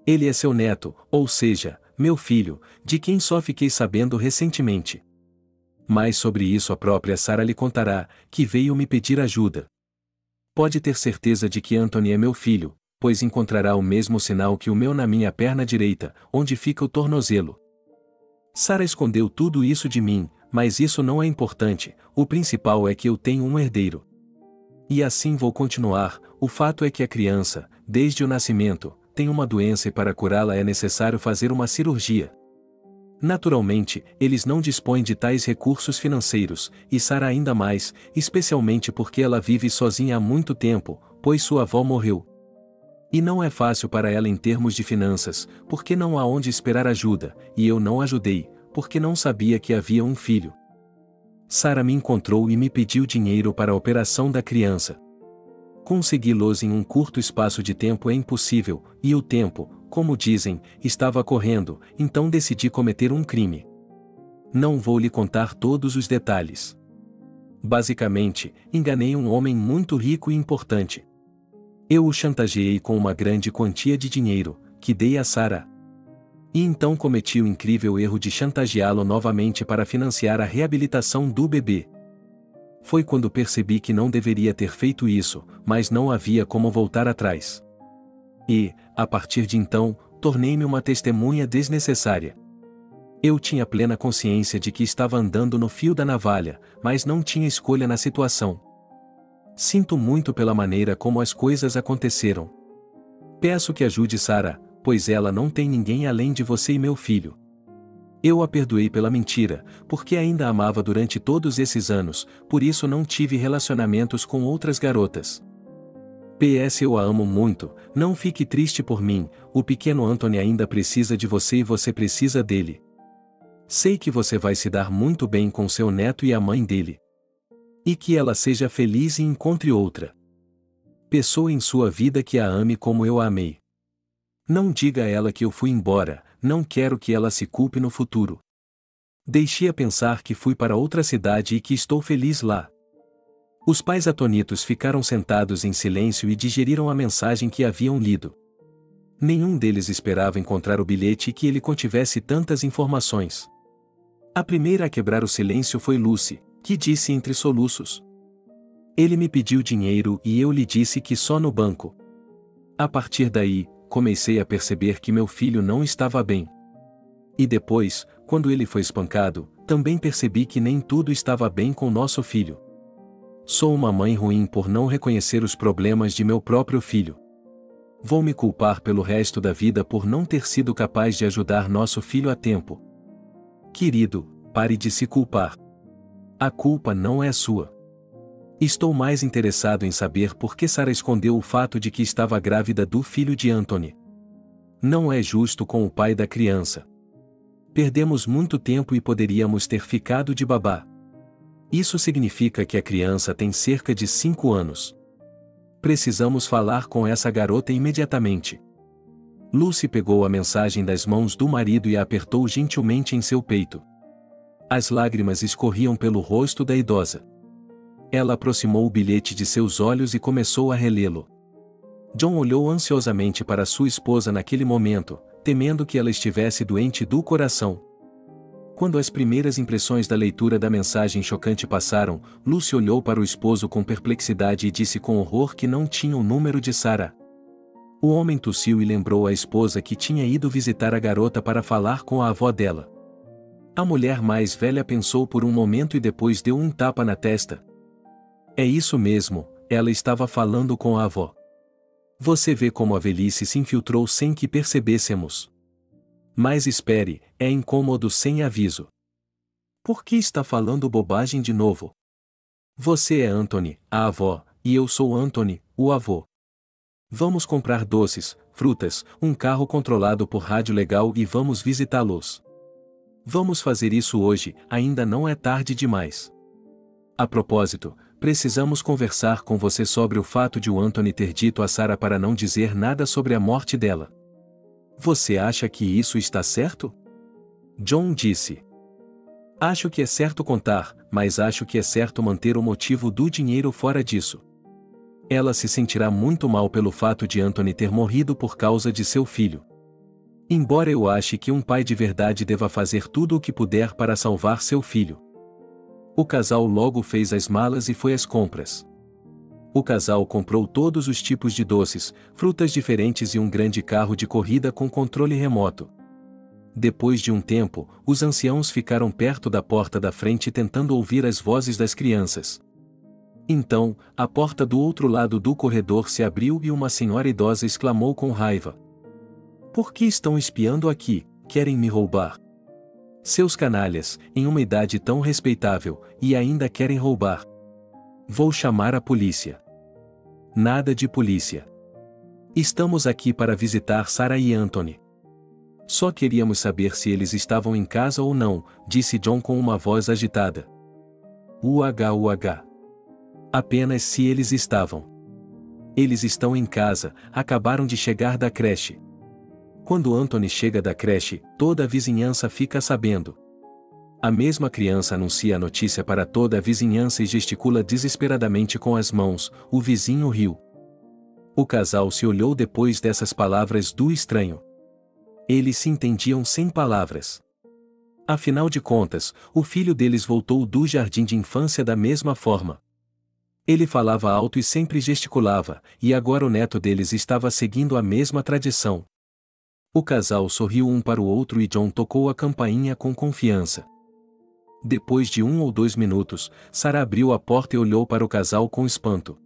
Ele é seu neto, ou seja, meu filho, de quem só fiquei sabendo recentemente. Mas sobre isso a própria Sarah lhe contará, que veio me pedir ajuda. Pode ter certeza de que Anthony é meu filho, pois encontrará o mesmo sinal que o meu na minha perna direita, onde fica o tornozelo. Sarah escondeu tudo isso de mim, mas isso não é importante, o principal é que eu tenho um herdeiro. E assim vou continuar, o fato é que a criança, desde o nascimento, tem uma doença e para curá-la é necessário fazer uma cirurgia. Naturalmente, eles não dispõem de tais recursos financeiros, e Sarah ainda mais, especialmente porque ela vive sozinha há muito tempo, pois sua avó morreu. E não é fácil para ela em termos de finanças, porque não há onde esperar ajuda, e eu não ajudei, porque não sabia que havia um filho. Sarah me encontrou e me pediu dinheiro para a operação da criança. Consegui-los em um curto espaço de tempo é impossível, e o tempo, como dizem, estava correndo, então decidi cometer um crime. Não vou lhe contar todos os detalhes. Basicamente, enganei um homem muito rico e importante. Eu o chantageei com uma grande quantia de dinheiro, que dei a Sarah. E então cometi o incrível erro de chantageá-lo novamente para financiar a reabilitação do bebê. Foi quando percebi que não deveria ter feito isso, mas não havia como voltar atrás. E, a partir de então, tornei-me uma testemunha desnecessária. Eu tinha plena consciência de que estava andando no fio da navalha, mas não tinha escolha na situação. Sinto muito pela maneira como as coisas aconteceram. Peço que ajude Sarah, pois ela não tem ninguém além de você e meu filho. Eu a perdoei pela mentira, porque ainda a amava durante todos esses anos, por isso não tive relacionamentos com outras garotas. PS Eu a amo muito, não fique triste por mim, o pequeno Anthony ainda precisa de você e você precisa dele. Sei que você vai se dar muito bem com seu neto e a mãe dele. E que ela seja feliz e encontre outra pessoa em sua vida que a ame como eu a amei. Não diga a ela que eu fui embora, não quero que ela se culpe no futuro. Deixe-a pensar que fui para outra cidade e que estou feliz lá. Os pais atonitos ficaram sentados em silêncio e digeriram a mensagem que haviam lido. Nenhum deles esperava encontrar o bilhete e que ele contivesse tantas informações. A primeira a quebrar o silêncio foi Lucy, que disse entre soluços: "Ele me pediu dinheiro e eu lhe disse que só no banco." A partir daí, comecei a perceber que meu filho não estava bem. E depois, quando ele foi espancado, também percebi que nem tudo estava bem com nosso filho. Sou uma mãe ruim por não reconhecer os problemas de meu próprio filho. Vou me culpar pelo resto da vida por não ter sido capaz de ajudar nosso filho a tempo. Querido, pare de se culpar. A culpa não é sua. Estou mais interessado em saber por que Sarah escondeu o fato de que estava grávida do filho de Anthony. Não é justo com o pai da criança. Perdemos muito tempo e poderíamos ter ficado de babá. Isso significa que a criança tem cerca de 5 anos. Precisamos falar com essa garota imediatamente. Lucy pegou a mensagem das mãos do marido e a apertou gentilmente em seu peito. As lágrimas escorriam pelo rosto da idosa. Ela aproximou o bilhete de seus olhos e começou a relê-lo. John olhou ansiosamente para sua esposa naquele momento, temendo que ela estivesse doente do coração. Quando as primeiras impressões da leitura da mensagem chocante passaram, Lucy olhou para o esposo com perplexidade e disse com horror que não tinha o número de Sarah. O homem tossiu e lembrou à esposa que tinha ido visitar a garota para falar com a avó dela. A mulher mais velha pensou por um momento e depois deu um tapa na testa. É isso mesmo, ela estava falando com a avó. Você vê como a velhice se infiltrou sem que percebêssemos. Mas espere, é incômodo sem aviso. Por que está falando bobagem de novo? Você é Anthony, a avó, e eu sou Anthony, o avô. Vamos comprar doces, frutas, um carro controlado por rádio legal e vamos visitá-los. Vamos fazer isso hoje, ainda não é tarde demais. A propósito, precisamos conversar com você sobre o fato de o Anthony ter dito a Sarah para não dizer nada sobre a morte dela. Você acha que isso está certo? John disse. Acho que é certo contar, mas acho que é certo manter o motivo do dinheiro fora disso. Ela se sentirá muito mal pelo fato de Anthony ter morrido por causa de seu filho. Embora eu ache que um pai de verdade deva fazer tudo o que puder para salvar seu filho. O casal logo fez as malas e foi às compras. O casal comprou todos os tipos de doces, frutas diferentes e um grande carro de corrida com controle remoto. Depois de um tempo, os anciãos ficaram perto da porta da frente tentando ouvir as vozes das crianças. Então, a porta do outro lado do corredor se abriu e uma senhora idosa exclamou com raiva. Por que estão espiando aqui? Querem me roubar? Seus canalhas, em uma idade tão respeitável, e ainda querem roubar. Vou chamar a polícia. Nada de polícia. Estamos aqui para visitar Sarah e Anthony. Só queríamos saber se eles estavam em casa ou não, disse John com uma voz agitada. UH. Apenas se eles estavam. Eles estão em casa, acabaram de chegar da creche. Quando Anthony chega da creche, toda a vizinhança fica sabendo. A mesma criança anuncia a notícia para toda a vizinhança e gesticula desesperadamente com as mãos, o vizinho riu. O casal se olhou depois dessas palavras do estranho. Eles se entendiam sem palavras. Afinal de contas, o filho deles voltou do jardim de infância da mesma forma. Ele falava alto e sempre gesticulava, e agora o neto deles estava seguindo a mesma tradição. O casal sorriu um para o outro e John tocou a campainha com confiança. Depois de 1 ou 2 minutos, Sarah abriu a porta e olhou para o casal com espanto.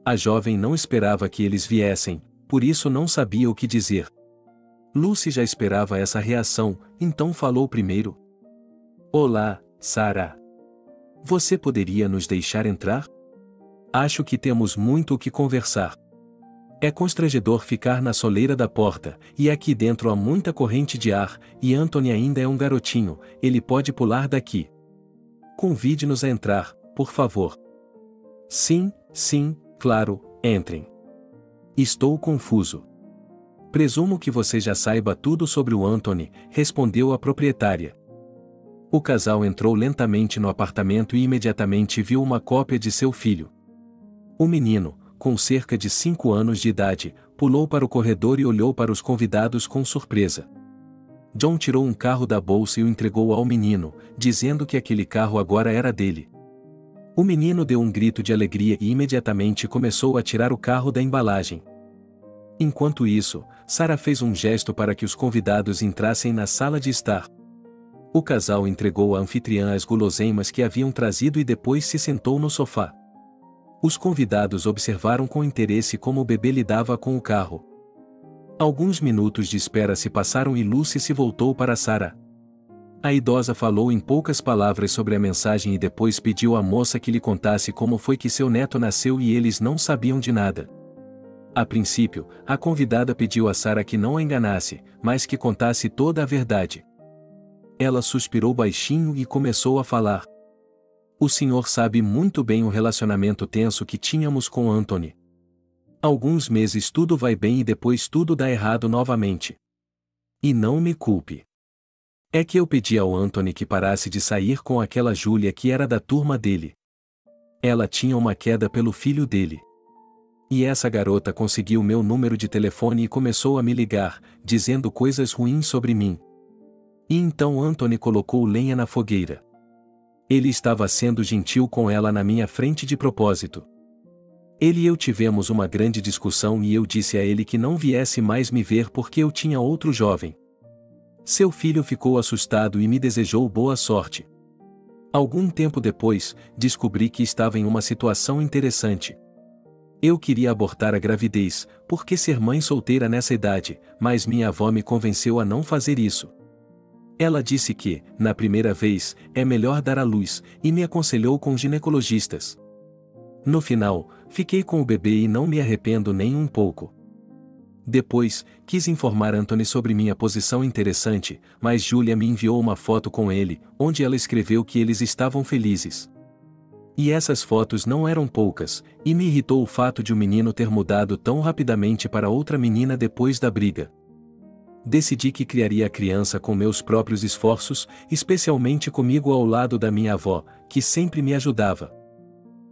A jovem não esperava que eles viessem, por isso não sabia o que dizer. Lucy já esperava essa reação, então falou primeiro. Olá, Sarah. Você poderia nos deixar entrar? Acho que temos muito o que conversar. É constrangedor ficar na soleira da porta, e aqui dentro há muita corrente de ar, e Anthony ainda é um garotinho, ele pode pular daqui. Convide-nos a entrar, por favor. Sim, claro, entrem. Estou confuso. Presumo que você já saiba tudo sobre o Anthony, respondeu a proprietária. O casal entrou lentamente no apartamento e imediatamente viu uma cópia de seu filho. O menino, com cerca de 5 anos de idade, pulou para o corredor e olhou para os convidados com surpresa. John tirou um carro da bolsa e o entregou ao menino, dizendo que aquele carro agora era dele. O menino deu um grito de alegria e imediatamente começou a tirar o carro da embalagem. Enquanto isso, Sara fez um gesto para que os convidados entrassem na sala de estar. O casal entregou à anfitriã as guloseimas que haviam trazido e depois se sentou no sofá. Os convidados observaram com interesse como o bebê lidava com o carro. Alguns minutos de espera se passaram e Lucy se voltou para Sara. A idosa falou em poucas palavras sobre a mensagem e depois pediu à moça que lhe contasse como foi que seu neto nasceu e eles não sabiam de nada. A princípio, a convidada pediu a Sara que não a enganasse, mas que contasse toda a verdade. Ela suspirou baixinho e começou a falar. O senhor sabe muito bem o relacionamento tenso que tínhamos com Anthony. Alguns meses tudo vai bem e depois tudo dá errado novamente. E não me culpe. É que eu pedi ao Anthony que parasse de sair com aquela Júlia que era da turma dele. Ela tinha uma queda pelo filho dele. E essa garota conseguiu meu número de telefone e começou a me ligar, dizendo coisas ruins sobre mim. E então Anthony colocou lenha na fogueira. Ele estava sendo gentil com ela na minha frente de propósito. Ele e eu tivemos uma grande discussão e eu disse a ele que não viesse mais me ver porque eu tinha outro jovem. Seu filho ficou assustado e me desejou boa sorte. Algum tempo depois, descobri que estava em uma situação interessante. Eu queria abortar a gravidez, porque ser mãe solteira nessa idade, mas minha avó me convenceu a não fazer isso. Ela disse que, na primeira vez, é melhor dar à luz, e me aconselhou com ginecologistas. No final, fiquei com o bebê e não me arrependo nem um pouco. Depois, quis informar Anthony sobre minha posição interessante, mas Julia me enviou uma foto com ele, onde ela escreveu que eles estavam felizes. E essas fotos não eram poucas, e me irritou o fato de o menino ter mudado tão rapidamente para outra menina depois da briga. Decidi que criaria a criança com meus próprios esforços, especialmente comigo ao lado da minha avó, que sempre me ajudava.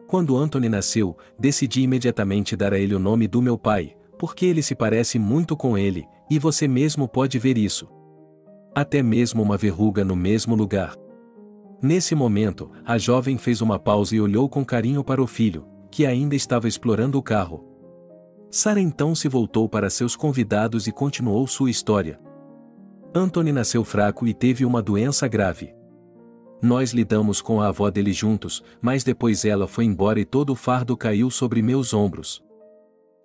Quando Anthony nasceu, decidi imediatamente dar a ele o nome do meu pai, porque ele se parece muito com ele, e você mesmo pode ver isso. Até mesmo uma verruga no mesmo lugar. Nesse momento, a jovem fez uma pausa e olhou com carinho para o filho, que ainda estava explorando o carro. Sara então se voltou para seus convidados e continuou sua história. Anthony nasceu fraco e teve uma doença grave. Nós lidamos com a avó dele juntos, mas depois ela foi embora e todo o fardo caiu sobre meus ombros.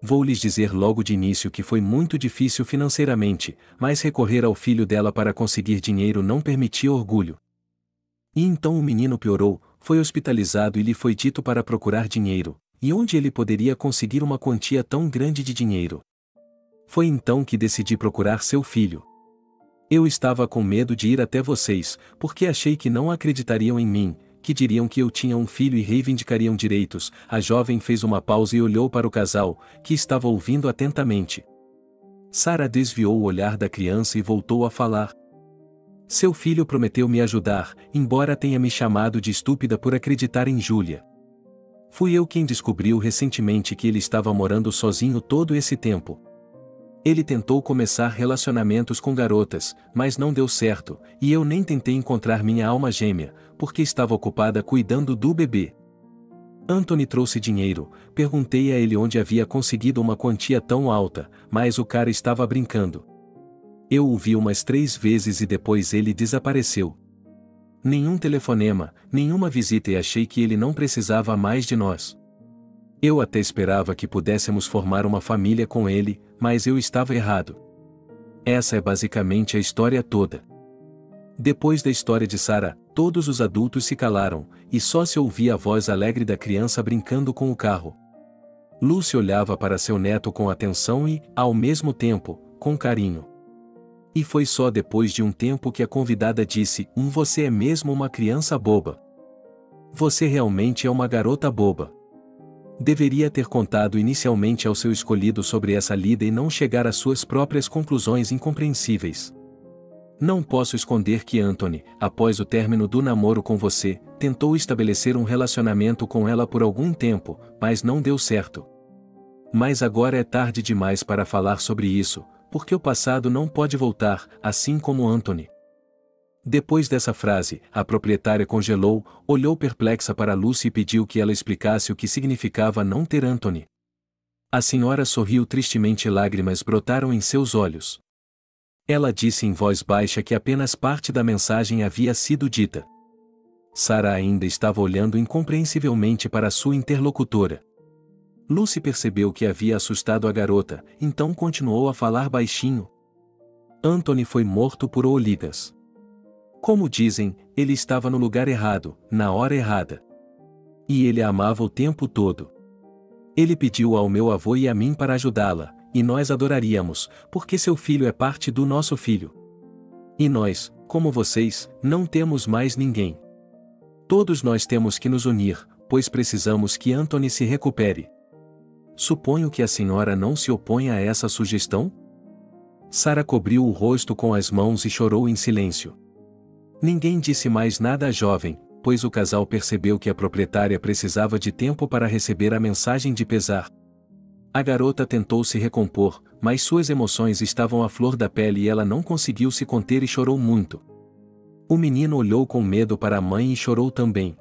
Vou lhes dizer logo de início que foi muito difícil financeiramente, mas recorrer ao filho dela para conseguir dinheiro não permitia orgulho. E então o menino piorou, foi hospitalizado e lhe foi dito para procurar dinheiro, e onde ele poderia conseguir uma quantia tão grande de dinheiro. Foi então que decidi procurar seu filho. Eu estava com medo de ir até vocês, porque achei que não acreditariam em mim, que diriam que eu tinha um filho e reivindicariam direitos. A jovem fez uma pausa e olhou para o casal, que estava ouvindo atentamente. Sara desviou o olhar da criança e voltou a falar. Seu filho prometeu me ajudar, embora tenha me chamado de estúpida por acreditar em Júlia. Fui eu quem descobriu recentemente que ele estava morando sozinho todo esse tempo. Ele tentou começar relacionamentos com garotas, mas não deu certo, e eu nem tentei encontrar minha alma gêmea, porque estava ocupada cuidando do bebê. Anthony trouxe dinheiro, perguntei a ele onde havia conseguido uma quantia tão alta, mas o cara estava brincando. Eu o vi umas 3 vezes e depois ele desapareceu. Nenhum telefonema, nenhuma visita e achei que ele não precisava mais de nós. Eu até esperava que pudéssemos formar uma família com ele, mas eu estava errado. Essa é basicamente a história toda. Depois da história de Sara, todos os adultos se calaram, e só se ouvia a voz alegre da criança brincando com o carro. Lucy olhava para seu neto com atenção e, ao mesmo tempo, com carinho. E foi só depois de um tempo que a convidada disse: Você é mesmo uma criança boba. Você realmente é uma garota boba. Deveria ter contado inicialmente ao seu escolhido sobre essa lida e não chegar às suas próprias conclusões incompreensíveis. Não posso esconder que Anthony, após o término do namoro com você, tentou estabelecer um relacionamento com ela por algum tempo, mas não deu certo. Mas agora é tarde demais para falar sobre isso, porque o passado não pode voltar, assim como Anthony. Depois dessa frase, a proprietária congelou, olhou perplexa para Lucy e pediu que ela explicasse o que significava não ter Anthony. A senhora sorriu tristemente e lágrimas brotaram em seus olhos. Ela disse em voz baixa que apenas parte da mensagem havia sido dita. Sarah ainda estava olhando incompreensivelmente para sua interlocutora. Lucy percebeu que havia assustado a garota, então continuou a falar baixinho. Anthony foi morto por Oligas. Como dizem, ele estava no lugar errado, na hora errada. E ele a amava o tempo todo. Ele pediu ao meu avô e a mim para ajudá-la, e nós adoraríamos, porque seu filho é parte do nosso filho. E nós, como vocês, não temos mais ninguém. Todos nós temos que nos unir, pois precisamos que Anthony se recupere. Suponho que a senhora não se opõe a essa sugestão? Sarah cobriu o rosto com as mãos e chorou em silêncio. Ninguém disse mais nada à jovem, pois o casal percebeu que a proprietária precisava de tempo para receber a mensagem de pesar. A garota tentou se recompor, mas suas emoções estavam à flor da pele e ela não conseguiu se conter e chorou muito. O menino olhou com medo para a mãe e chorou também.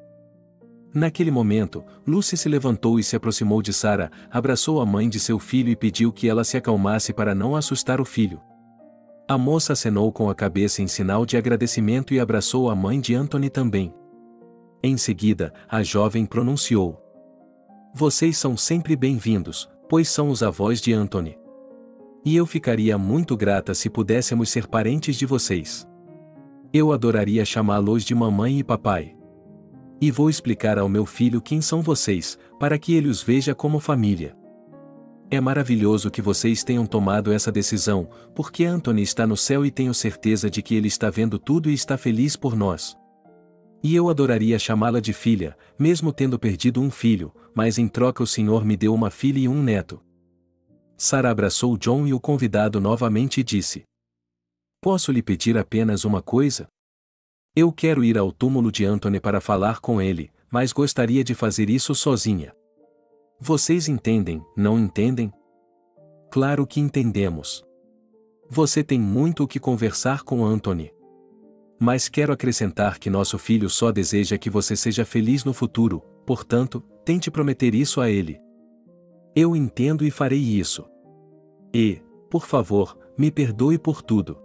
Naquele momento, Lucy se levantou e se aproximou de Sarah, abraçou a mãe de seu filho e pediu que ela se acalmasse para não assustar o filho. A moça acenou com a cabeça em sinal de agradecimento e abraçou a mãe de Anthony também. Em seguida, a jovem pronunciou: "Vocês são sempre bem-vindos, pois são os avós de Anthony. E eu ficaria muito grata se pudéssemos ser parentes de vocês. Eu adoraria chamá-los de mamãe e papai. E vou explicar ao meu filho quem são vocês, para que ele os veja como família. É maravilhoso que vocês tenham tomado essa decisão, porque Anthony está no céu e tenho certeza de que ele está vendo tudo e está feliz por nós. E eu adoraria chamá-la de filha, mesmo tendo perdido um filho, mas em troca o Senhor me deu uma filha e um neto." Sarah abraçou John e o convidado novamente e disse: "Posso lhe pedir apenas uma coisa? Eu quero ir ao túmulo de Anthony para falar com ele, mas gostaria de fazer isso sozinha. Vocês entendem, não entendem?" "Claro que entendemos. Você tem muito o que conversar com Anthony. Mas quero acrescentar que nosso filho só deseja que você seja feliz no futuro, portanto, tente prometer isso a ele." "Eu entendo e farei isso. E, por favor, me perdoe por tudo.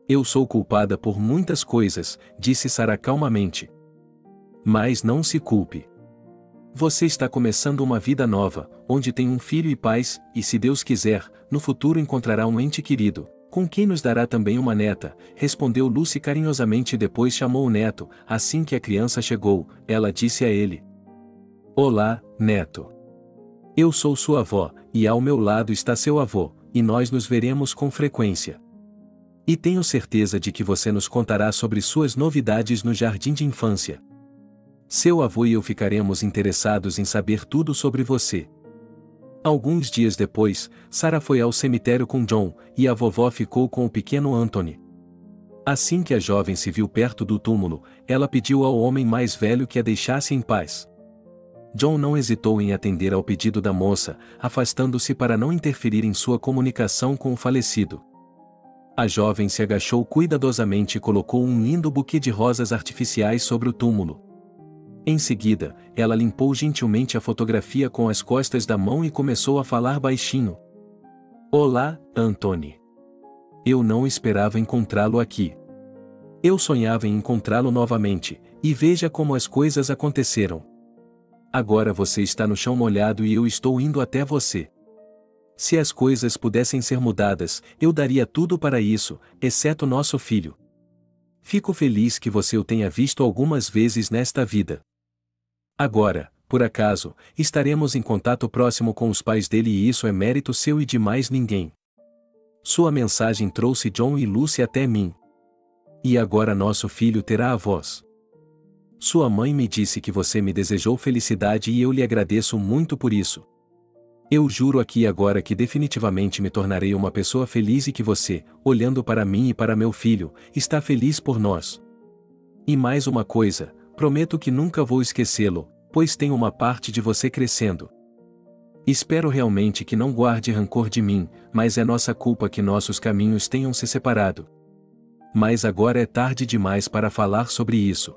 Eu sou culpada por muitas coisas", disse Sarah calmamente. "Mas não se culpe. Você está começando uma vida nova, onde tem um filho e pais, e se Deus quiser, no futuro encontrará um ente querido, com quem nos dará também uma neta", respondeu Lucy carinhosamente e depois chamou o neto. Assim que a criança chegou, ela disse a ele: "Olá, neto. Eu sou sua avó, e ao meu lado está seu avô, e nós nos veremos com frequência. E tenho certeza de que você nos contará sobre suas novidades no jardim de infância. Seu avô e eu ficaremos interessados em saber tudo sobre você." Alguns dias depois, Sarah foi ao cemitério com John, e a vovó ficou com o pequeno Anthony. Assim que a jovem se viu perto do túmulo, ela pediu ao homem mais velho que a deixasse em paz. John não hesitou em atender ao pedido da moça, afastando-se para não interferir em sua comunicação com o falecido. A jovem se agachou cuidadosamente e colocou um lindo buquê de rosas artificiais sobre o túmulo. Em seguida, ela limpou gentilmente a fotografia com as costas da mão e começou a falar baixinho: "Olá, Anthony. Eu não esperava encontrá-lo aqui. Eu sonhava em encontrá-lo novamente, e veja como as coisas aconteceram. Agora você está no chão molhado e eu estou indo até você. Se as coisas pudessem ser mudadas, eu daria tudo para isso, exceto nosso filho. Fico feliz que você o tenha visto algumas vezes nesta vida. Agora, por acaso, estaremos em contato próximo com os pais dele e isso é mérito seu e de mais ninguém. Sua mensagem trouxe John e Lucy até mim. E agora nosso filho terá avós. Sua mãe me disse que você me desejou felicidade e eu lhe agradeço muito por isso. Eu juro aqui e agora que definitivamente me tornarei uma pessoa feliz e que você, olhando para mim e para meu filho, está feliz por nós. E mais uma coisa, prometo que nunca vou esquecê-lo, pois tenho uma parte de você crescendo. Espero realmente que não guarde rancor de mim, mas é nossa culpa que nossos caminhos tenham se separado. Mas agora é tarde demais para falar sobre isso.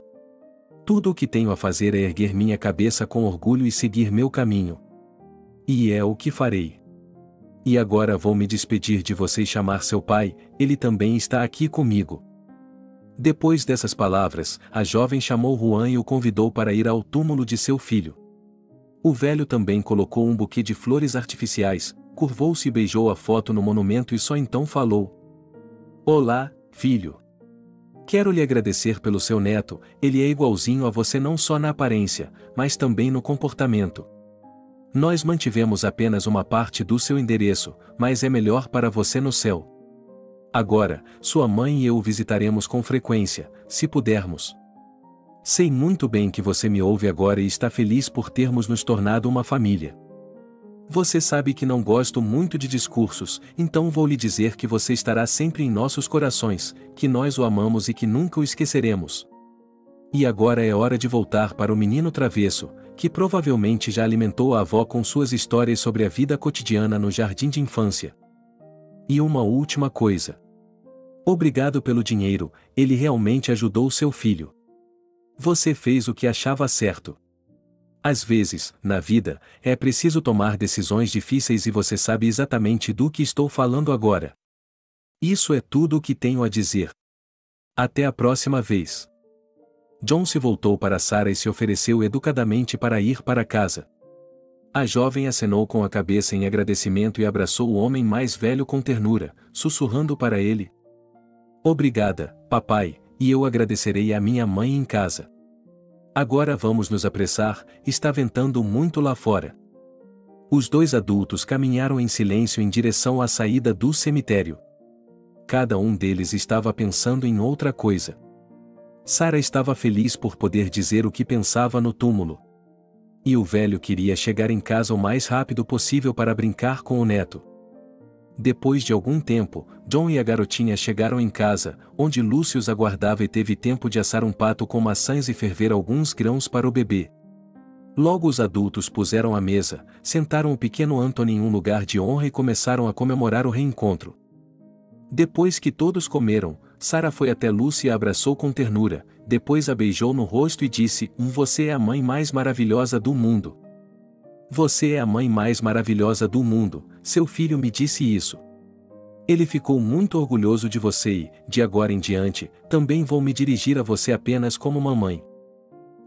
Tudo o que tenho a fazer é erguer minha cabeça com orgulho e seguir meu caminho. E é o que farei. E agora vou me despedir de você e chamar seu pai, ele também está aqui comigo. Depois dessas palavras, a jovem chamou Juan e o convidou para ir ao túmulo de seu filho. O velho também colocou um buquê de flores artificiais, curvou-se e beijou a foto no monumento e só então falou: Olá, filho. Quero lhe agradecer pelo seu neto, ele é igualzinho a você não só na aparência, mas também no comportamento. Nós mantivemos apenas uma parte do seu endereço, mas é melhor para você no céu. Agora, sua mãe e eu o visitaremos com frequência, se pudermos. Sei muito bem que você me ouve agora e está feliz por termos nos tornado uma família. Você sabe que não gosto muito de discursos, então vou lhe dizer que você estará sempre em nossos corações, que nós o amamos e que nunca o esqueceremos. E agora é hora de voltar para o menino travesso, que provavelmente já alimentou a avó com suas histórias sobre a vida cotidiana no jardim de infância. E uma última coisa. Obrigado pelo dinheiro, ele realmente ajudou seu filho. Você fez o que achava certo. Às vezes, na vida, é preciso tomar decisões difíceis e você sabe exatamente do que estou falando agora. Isso é tudo o que tenho a dizer. Até a próxima vez. John se voltou para Sarah e se ofereceu educadamente para ir para casa. A jovem acenou com a cabeça em agradecimento e abraçou o homem mais velho com ternura, sussurrando para ele: Obrigada, papai, e eu agradecerei a minha mãe em casa. Agora vamos nos apressar, está ventando muito lá fora. Os dois adultos caminharam em silêncio em direção à saída do cemitério. Cada um deles estava pensando em outra coisa. Sarah estava feliz por poder dizer o que pensava no túmulo. E o velho queria chegar em casa o mais rápido possível para brincar com o neto. Depois de algum tempo, John e a garotinha chegaram em casa, onde Lúcio os aguardava e teve tempo de assar um pato com maçãs e ferver alguns grãos para o bebê. Logo os adultos puseram a mesa, sentaram o pequeno Anthony em um lugar de honra e começaram a comemorar o reencontro. Depois que todos comeram, Sarah foi até Lúcio e a abraçou com ternura, depois a beijou no rosto e disse: Você é a mãe mais maravilhosa do mundo. Você é a mãe mais maravilhosa do mundo, seu filho me disse isso. Ele ficou muito orgulhoso de você e, de agora em diante, também vou me dirigir a você apenas como mamãe.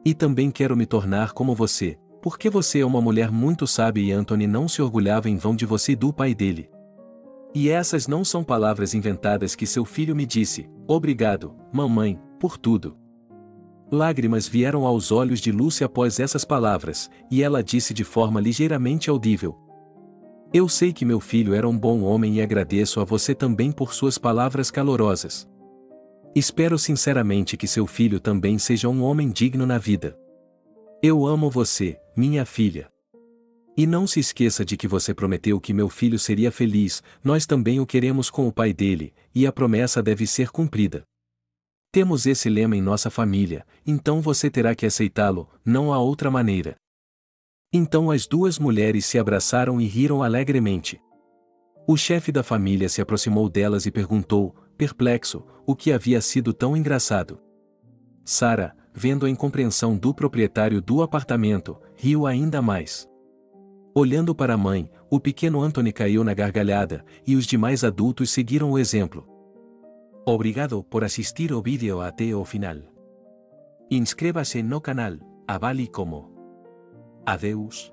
E também quero me tornar como você, porque você é uma mulher muito sábia e Anthony não se orgulhava em vão de você e do pai dele. E essas não são palavras inventadas que seu filho me disse: Obrigado, mamãe, por tudo. Lágrimas vieram aos olhos de Lucy após essas palavras, e ela disse de forma ligeiramente audível: Eu sei que meu filho era um bom homem e agradeço a você também por suas palavras calorosas. Espero sinceramente que seu filho também seja um homem digno na vida. Eu amo você, minha filha. E não se esqueça de que você prometeu que meu filho seria feliz, nós também o queremos com o pai dele, e a promessa deve ser cumprida. Temos esse lema em nossa família, então você terá que aceitá-lo, não há outra maneira. Então as duas mulheres se abraçaram e riram alegremente. O chefe da família se aproximou delas e perguntou, perplexo, o que havia sido tão engraçado. Sarah, vendo a incompreensão do proprietário do apartamento, riu ainda mais. Olhando para a mãe, o pequeno Anthony caiu na gargalhada, e os demais adultos seguiram o exemplo. Obrigado por assistir o vídeo até o final. Inscreva-se no canal, avale como. Adeus.